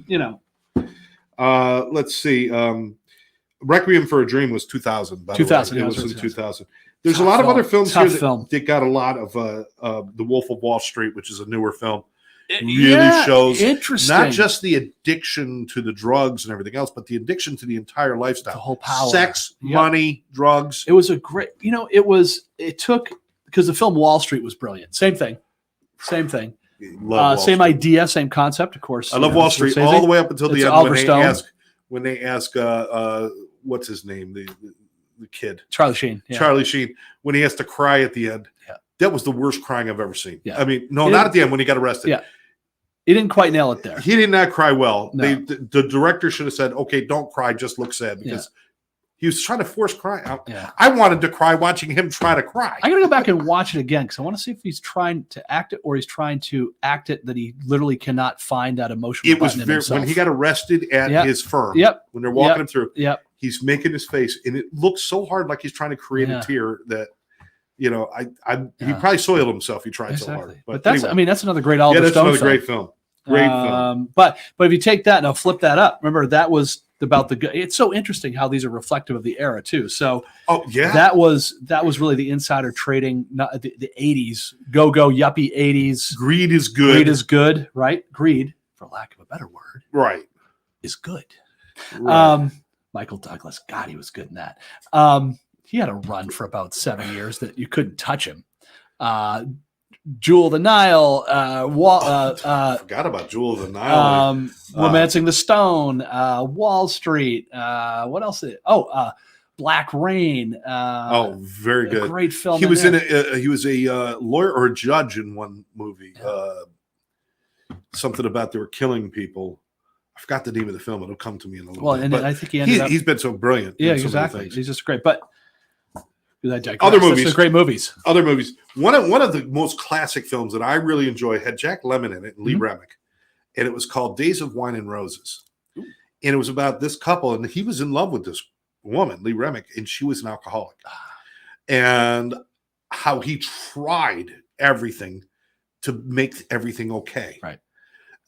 Let's see. Requiem for a Dream was 2000. 2000. It was in 2000. There's a lot of other films here that got a lot of The Wolf of Wall Street, which is a newer film. Really shows not just the addiction to the drugs and everything else, but the addiction to the entire lifestyle. The whole power. Sex, money, drugs. It was a great, it took, because the film Wall Street was brilliant. Same thing. Same idea, same concept, of course. I love Wall Street all the way up until the end when they ask what's his name? The kid. Charlie Sheen. Yeah. Charlie Sheen. When he has to cry at the end. Yeah. That was the worst crying I've ever seen. Yeah. Not at the end when he got arrested. Yeah. He didn't quite nail it there. He did not cry well. No. The director should have said, okay, don't cry, just look sad, because he was trying to force cry. I wanted to cry watching him try to cry. I got to go back and watch it again because I want to see if he's trying to act it or he's trying to act it that he literally cannot find that emotional button in himself. When he got arrested at his firm, when they're walking him through, he's making his face, and it looks so hard like he's trying to create a tear that he probably soiled himself. He tried so hard. But that's anyway. That's another great Oliver Stone film. Great film. Great film. But if you take that and I'll flip that up, remember that was about it's so interesting how these are reflective of the era too. So that was really the insider trading, not the 80s, go yuppie 80s. Greed is good, right? Greed, for lack of a better word, right, is good. Right. Michael Douglas, God, he was good in that. He had a run for about 7 years that you couldn't touch him. Jewel of the Nile, I forgot about Jewel of the Nile. Romancing the Stone, Wall Street. What else? Black Rain. Very good. Great film. He was he was a lawyer or a judge in one movie. Something about they were killing people. I forgot the name of the film. It'll come to me in a little Well, bit. and But I think he ended up. he's been so brilliant. Yeah, in so many exactly. things. He's just great. But I digress. Other movies. Those are great movies. Other movies. One of the most classic films that I really enjoy had Jack Lemmon in it and Lee Remick, and it was called Days of Wine and Roses. Ooh. And it was about this couple, and he was in love with this woman, Lee Remick, and she was an alcoholic, and how he tried everything to make everything okay. Right.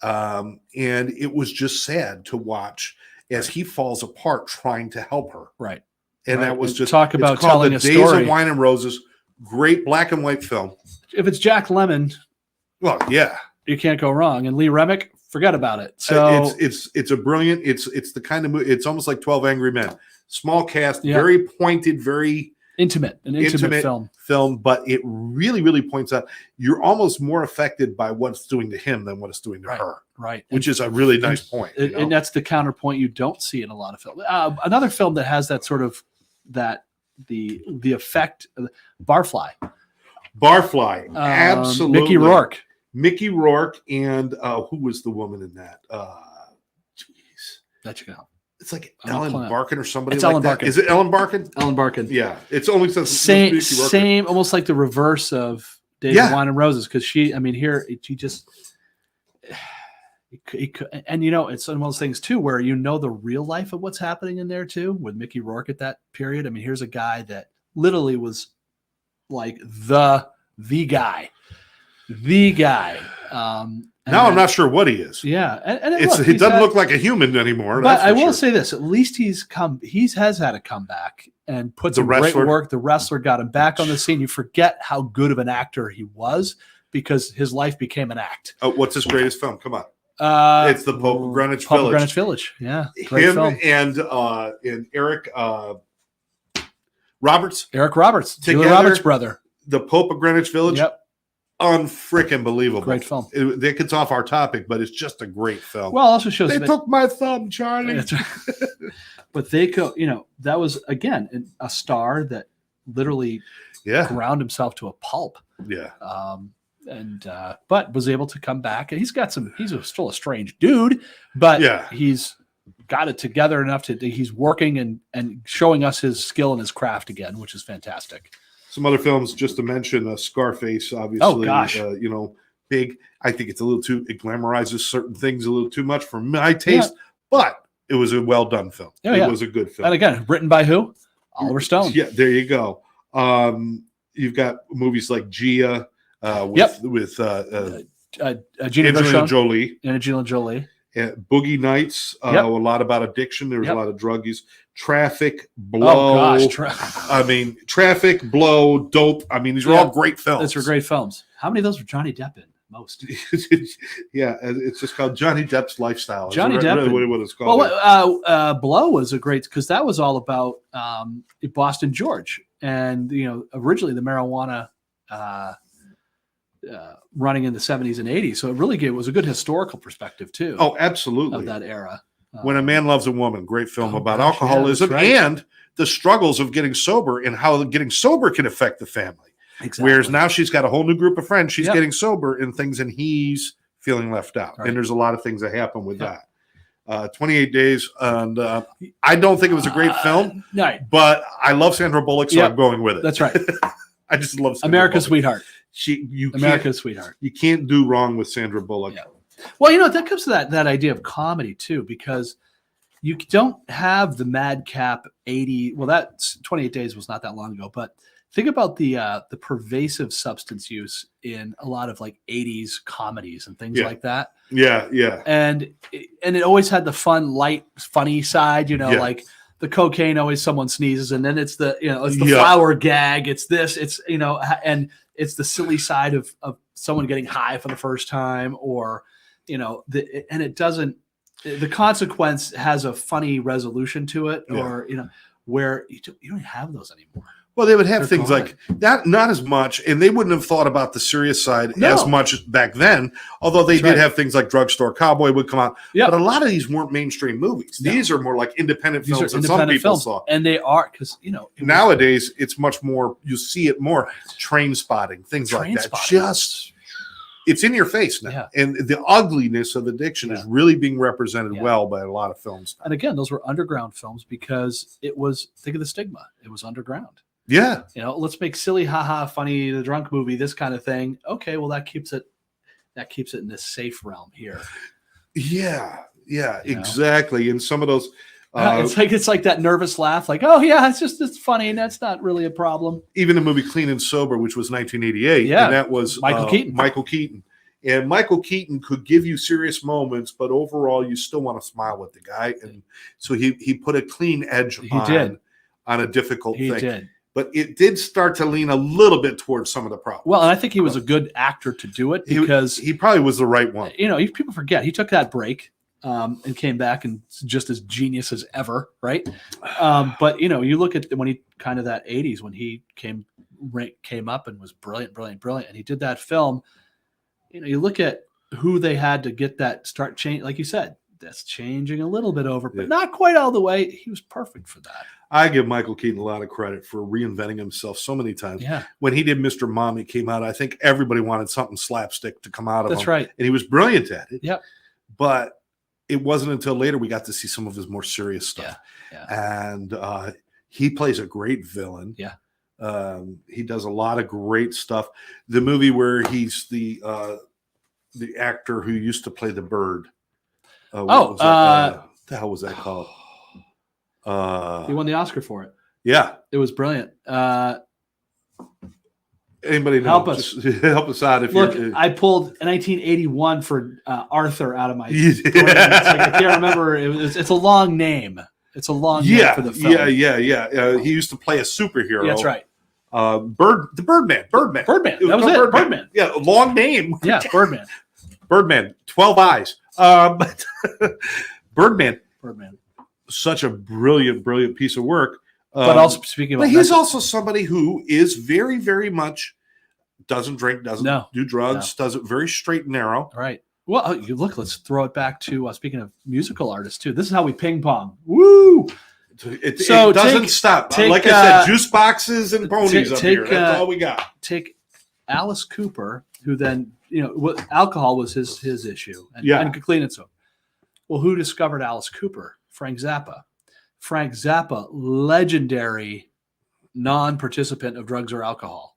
And it was just sad to watch as he falls apart trying to help her. Right. And that was just talk about telling the a Days story. of Wine and Roses. Great black and white film. If it's Jack Lemmon, well, yeah, you can't go wrong. And Lee Remick, forget about it. So it's a brilliant. It's the kind of movie. It's almost like 12 Angry Men. Small cast, very pointed, very intimate film. But it really points out you're almost more affected by what it's doing to him than what it's doing to her. Right. Which is a really nice point. And that's the counterpoint you don't see in a lot of films. Another film that has that sort of the effect, Barfly, absolutely. Mickey Rourke, and who was the woman in that? That you know. It's like Ellen Barkin or somebody. It's like Ellen that. Barkin. Is it Ellen Barkin? Ellen Barkin. Yeah, it's only same, almost like the reverse of Days of Wine and Roses, because she just. And it's one of those things too where the real life of what's happening in there too with Mickey Rourke at that period. I mean, here's a guy that literally was like the guy. Now I'm not sure what he is. Yeah, and it doesn't look like a human anymore. But I will say this: at least he has had a comeback and put some great work. The wrestler got him back on the scene. You forget how good of an actor he was because his life became an act. Oh, what's his greatest film? Come on. It's the Pope of Greenwich Village. Greenwich Village, yeah. Great film. And Eric Roberts. Eric Roberts, Julia Roberts' brother. The Pope of Greenwich Village. Yep. Unfreaking believable. Great film. It gets off our topic, but it's just a great film. Well, it also shows they took my thumb, Charlie. But they go, that was again a star that literally ground himself to a pulp. Yeah. But was able to come back, and he's still a strange dude, but he's got it together enough he's working and showing us his skill and his craft again, which is fantastic. Some other films just to mention, Scarface, obviously. Oh gosh. Big. I think it glamorizes certain things a little too much for my taste, but it was a well done film. It was a good film. And again, written by who? Oliver Stone. Yeah, there you go. You've got movies like Gia. With Angelina Jolie. Angelina Jolie. Boogie Nights, a lot about addiction. There was a lot of drug use. Traffic, Blow. Oh, gosh. Traffic, Blow, Dope. I mean, these are all great films. Those were great films. How many of those were Johnny Depp in? Most. Yeah, it's just called Johnny Depp's Lifestyle. Johnny Depp. Really what it's called. Well, Blow was a great, because that was all about Boston George. And, originally the marijuana running in the 70s and 80s. So it was a good historical perspective too. Oh, absolutely. Of that era. When a Man Loves a Woman, great film about alcoholism and the struggles of getting sober and how getting sober can affect the family. Exactly. Whereas now she's got a whole new group of friends. She's getting sober and things, and he's feeling left out. Right. And there's a lot of things that happen with that. 28 Days, and I don't think it was a great film, but I love Sandra Bullock, so I'm going with it. That's right. I just love Sandra America's Bullock. Sweetheart. America's Sweetheart. You can't do wrong with Sandra Bullock. Yeah. Well, that comes to that idea of comedy too, because you don't have the madcap 80. Well, that's 28 Days was not that long ago, but think about the pervasive substance use in a lot of like 80s comedies and things like that. Yeah, yeah. And it always had the fun, light, funny side, like the cocaine, always someone sneezes, and then it's the flower gag, it's this, it's and it's the silly side of someone getting high for the first time, or and it doesn't, the consequence has a funny resolution to it, or where you don't have those anymore. Well, they would have things like that, not as much, and they wouldn't have thought about the serious side as much back then, although they did have things like Drugstore Cowboy would come out. Yep. But a lot of these weren't mainstream movies. No. These are more like independent films that some people saw. And they are, because, nowadays, it's much more, you see it more, Train Spotting, things like that. it's in your face now. Yeah. And the ugliness of addiction is really being represented well by a lot of films. And again, those were underground films because it was, think of the stigma. It was underground. Yeah. You know, let's make silly, haha, funny, the drunk movie, this kind of thing. Okay, well, that keeps it in this safe realm here. Yeah, exactly. And some of those, it's like that nervous laugh, like, oh yeah, it's funny, and that's not really a problem. Even the movie Clean and Sober, which was 1988, and that was Michael Keaton. And Michael Keaton could give you serious moments, but overall, you still want to smile with the guy. And so he put a clean edge on a difficult thing. He did. But it did start to lean a little bit towards some of the problems. Well, and I think he was a good actor to do it because he probably was the right one. You know, people forget he took that break and came back and just as genius as ever, right? But you know, you look at when he kind of that 80s when he came up and was brilliant, and he did that film. You know, you look at who they had to get that start change, like you said, that's changing a little bit over, but not quite all the way. He was perfect for that. I give Michael Keaton a lot of credit for reinventing himself so many times. Yeah. When he did Mr. Mommy came out, I think everybody wanted something slapstick to come out of him. That's right. And he was brilliant at it. Yep. But it wasn't until later we got to see some of his more serious stuff. Yeah. And he plays a great villain. Yeah. He does a lot of great stuff. The movie where he's the actor who used to play the bird. What the hell was that called? He won the Oscar for it. Yeah, it was brilliant. Anybody know? Help us out if you're. I pulled 1981 for Arthur out of my. Brain. It's like, I can't remember. It's a long name. It's a long name for the film. Yeah. He used to play a superhero. Yeah, that's right. Birdman. That was it. Birdman. Yeah, long name. Yeah, Birdman. Birdman. 12 eyes. Birdman. Such a brilliant piece of work. But also speaking about, but he's also somebody who is very, very much doesn't drink, doesn't do drugs, does it very straight and narrow. Right. Well, you look. Let's throw it back to speaking of musical artists too. This is how we ping pong. Woo! It doesn't stop. Like I said, juice boxes and ponies up here. That's all we got. Take Alice Cooper, who then alcohol was his issue, and clean and soap. Well, who discovered Alice Cooper? Frank Zappa. Frank Zappa, legendary non-participant of drugs or alcohol.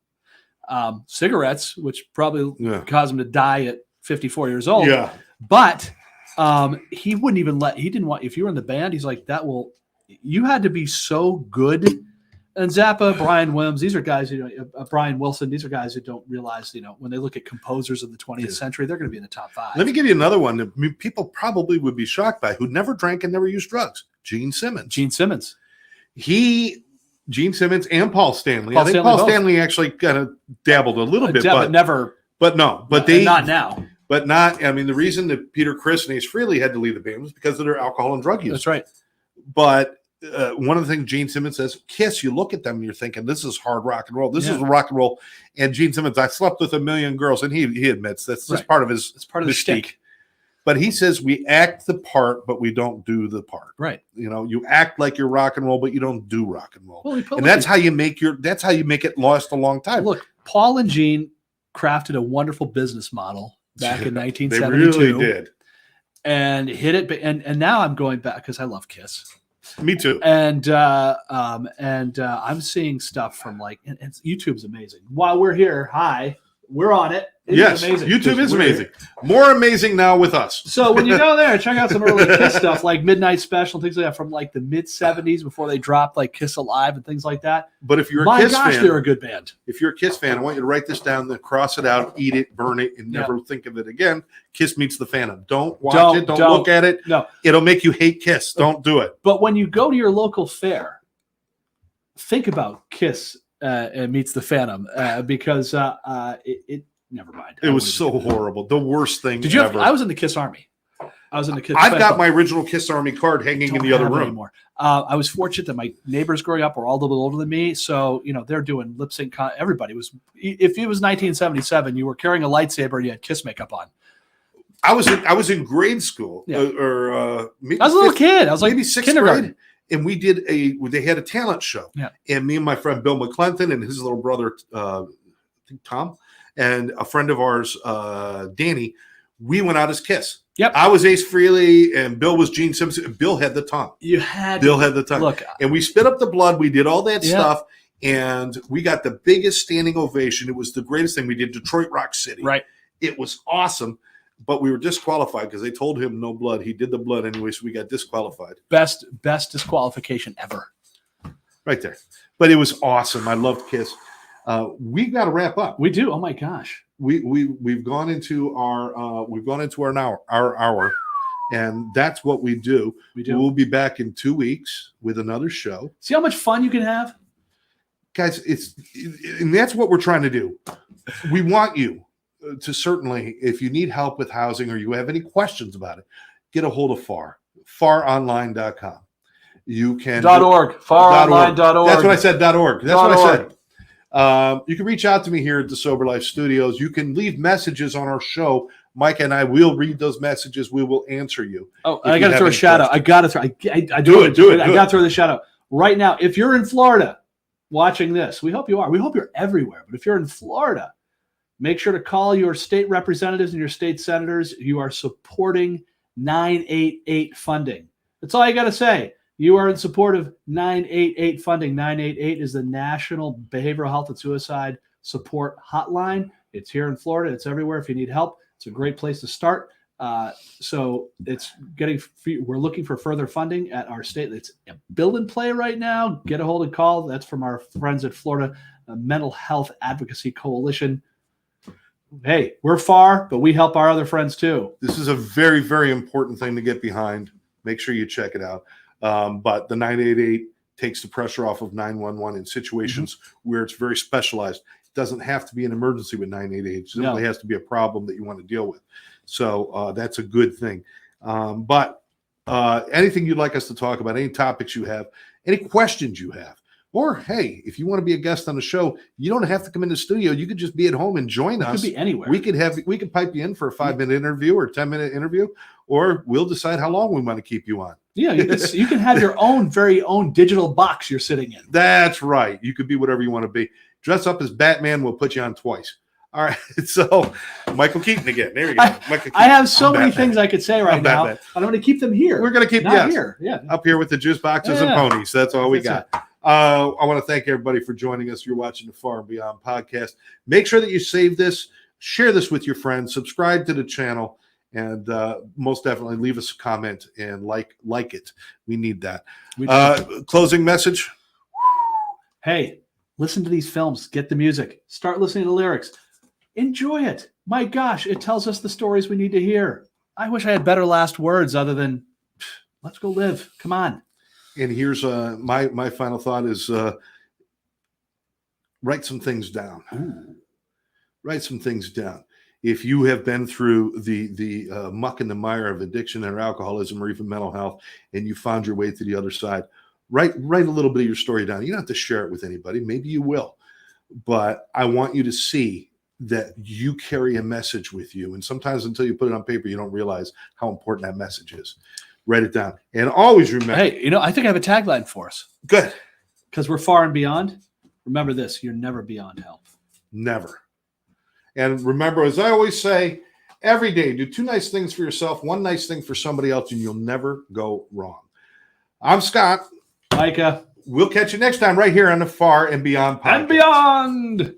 Cigarettes, which probably caused him to die at 54 years old. Yeah. But he wouldn't even if you were in the band, he's like, you had to be so good. And Zappa, Brian Williams, these are guys, Brian Wilson, these are guys who don't realize, when they look at composers of the 20th century, they're going to be in the top 5. Let me give you another one that people probably would be shocked by, who never drank and never used drugs. Gene Simmons. Gene Simmons and Paul Stanley. I think Paul Stanley actually kind of dabbled a little bit, but never. But no, but not now. But not. I mean, the reason that Peter Criss and Ace Frehley had to leave the band was because of their alcohol and drug use. That's right. But one of the things Gene Simmons says, Kiss, you look at them and you're thinking, this is hard rock and roll. This is rock and roll. And Gene Simmons, I slept with a million girls, and he admits that's just part of his. It's part of the shtick. But he says we act the part, but we don't do the part. Right. You act like you're rock and roll, but you don't do rock and roll. Well, and that's how you make it last a long time. Look, Paul and Gene crafted a wonderful business model back in 1972. They really did. And hit it. And now I'm going back because I love Kiss. Me too. And I'm seeing stuff from and YouTube's amazing. While we're here, we're on it. Yes, amazing. YouTube is amazing. More amazing now with us. So when you go there, check out some early Kiss stuff like Midnight Special, things like that from the mid 70s before they dropped Kiss Alive and things like that. But if you're a Kiss fan, they're a good band. If you're a Kiss fan, I want you to write this down, then cross it out, eat it, burn it, and never think of it again. Kiss meets the Phantom. Don't watch it. Don't look at it. No, it'll make you hate Kiss. Don't do it. But when you go to your local fair, think about Kiss and meets the Phantom because it never mind. It was so horrible. The worst thing ever. I was in the Kiss Army. I've got my original Kiss Army card hanging in the other room. Anymore. I was fortunate that my neighbors growing up were all a little older than me. So, they're doing lip sync. Everybody was, if it was 1977, you were carrying a lightsaber and you had Kiss makeup on. I was in grade school or maybe I was a little kid. I was maybe sixth grade. And we did they had a talent show. Yeah. And me and my friend Bill McClenton and his little brother, I think Tom, and a friend of ours, Danny, we went out as Kiss. Yep. I was Ace Frehley, and Bill was Gene Simpson. Bill had the tongue. Bill had the tongue. Look, and we spit up the blood. We did all that Yeah. stuff, and we got the biggest standing ovation. It was the greatest thing. We did Detroit Rock City. right. It was awesome, but we were disqualified because they told him no blood. He did the blood anyway, so we got disqualified. Best disqualification ever. Right there. But it was awesome. I loved Kiss. We got to wrap up. We do. Oh my gosh. We've gone into our hour, and that's what we do. We do. We'll be back in 2 weeks with another show. See how much fun you can have? Guys, and that's what we're trying to do. We want you to certainly, if you need help with housing or you have any questions about it, get a hold of FARR, FARRonline.com. You can .org, FARRonline.org. That's what I said. .org. That's what I .org. said. You can reach out to me here at the Sober Life Studios. You can leave messages on our show. Mike and I will read those messages. We will answer you. Oh, If I you got to have throw a any shout out. I got to throw. I do it. I got to throw the shout out right now. If you're in Florida watching this, we hope you are. We hope you're everywhere. But if you're in Florida, make sure to call your state representatives and your state senators. You are supporting 988 funding. That's all you got to say. You are in support of 988 funding. 988 is the National Behavioral Health and Suicide Support Hotline. It's here in Florida. It's everywhere. If you need help, it's a great place to start. So it's we're looking for further funding at our state. It's a bill in play right now. Get a hold and call. That's from our friends at Florida Mental Health Advocacy Coalition. Hey, we're FARR, but we help our other friends too. This is a very, very important thing to get behind. Make sure you check it out. But the 988 takes the pressure off of 911 in situations where it's very specialized. It doesn't have to be an emergency with 988. It simply has to be a problem that you want to deal with. So that's a good thing. But anything you'd like us to talk about, any topics you have, any questions you have, or hey, if you want to be a guest on the show, you don't have to come in the studio. You could just be at home and join us. Could be anywhere. We could pipe you in for a 5-minute interview or 10-minute interview, or we'll decide how long we want to keep you on. Yeah, you can have your very own digital box you're sitting in. That's right. You could be whatever you want to be. Dress up as Batman. We'll put you on twice. All right. So Michael Keaton again. There you go. I have so many things I could say right now, and I'm going to keep them here. We're going to keep here. Yeah. Up here with the juice boxes and ponies. That's all we got. I want to thank everybody for joining us. You're watching the FARR Beyond podcast. Make sure that you save this, share this with your friends, subscribe to the channel, and most definitely leave us a comment and like it. We need that. Closing message. Hey, listen to these films. Get the music. Start listening to lyrics. Enjoy it. My gosh, it tells us the stories we need to hear. I wish I had better last words other than let's go live. Come on. And here's my final thought is write some things down. Ooh. Write some things down. If you have been through the muck and the mire of addiction or alcoholism or even mental health, and you found your way to the other side, write a little bit of your story down. You don't have to share it with anybody. Maybe you will. But I want you to see that you carry a message with you. And sometimes until you put it on paper, you don't realize how important that message is. Write it down. And always remember. Hey, I think I have a tagline for us. Good. Because we're far and beyond. Remember this, you're never beyond help. Never. And remember, as I always say, every day, do 2 nice things for yourself, 1 nice thing for somebody else, and you'll never go wrong. I'm Scott. Micah. We'll catch you next time right here on the FARR and Beyond podcast. And beyond.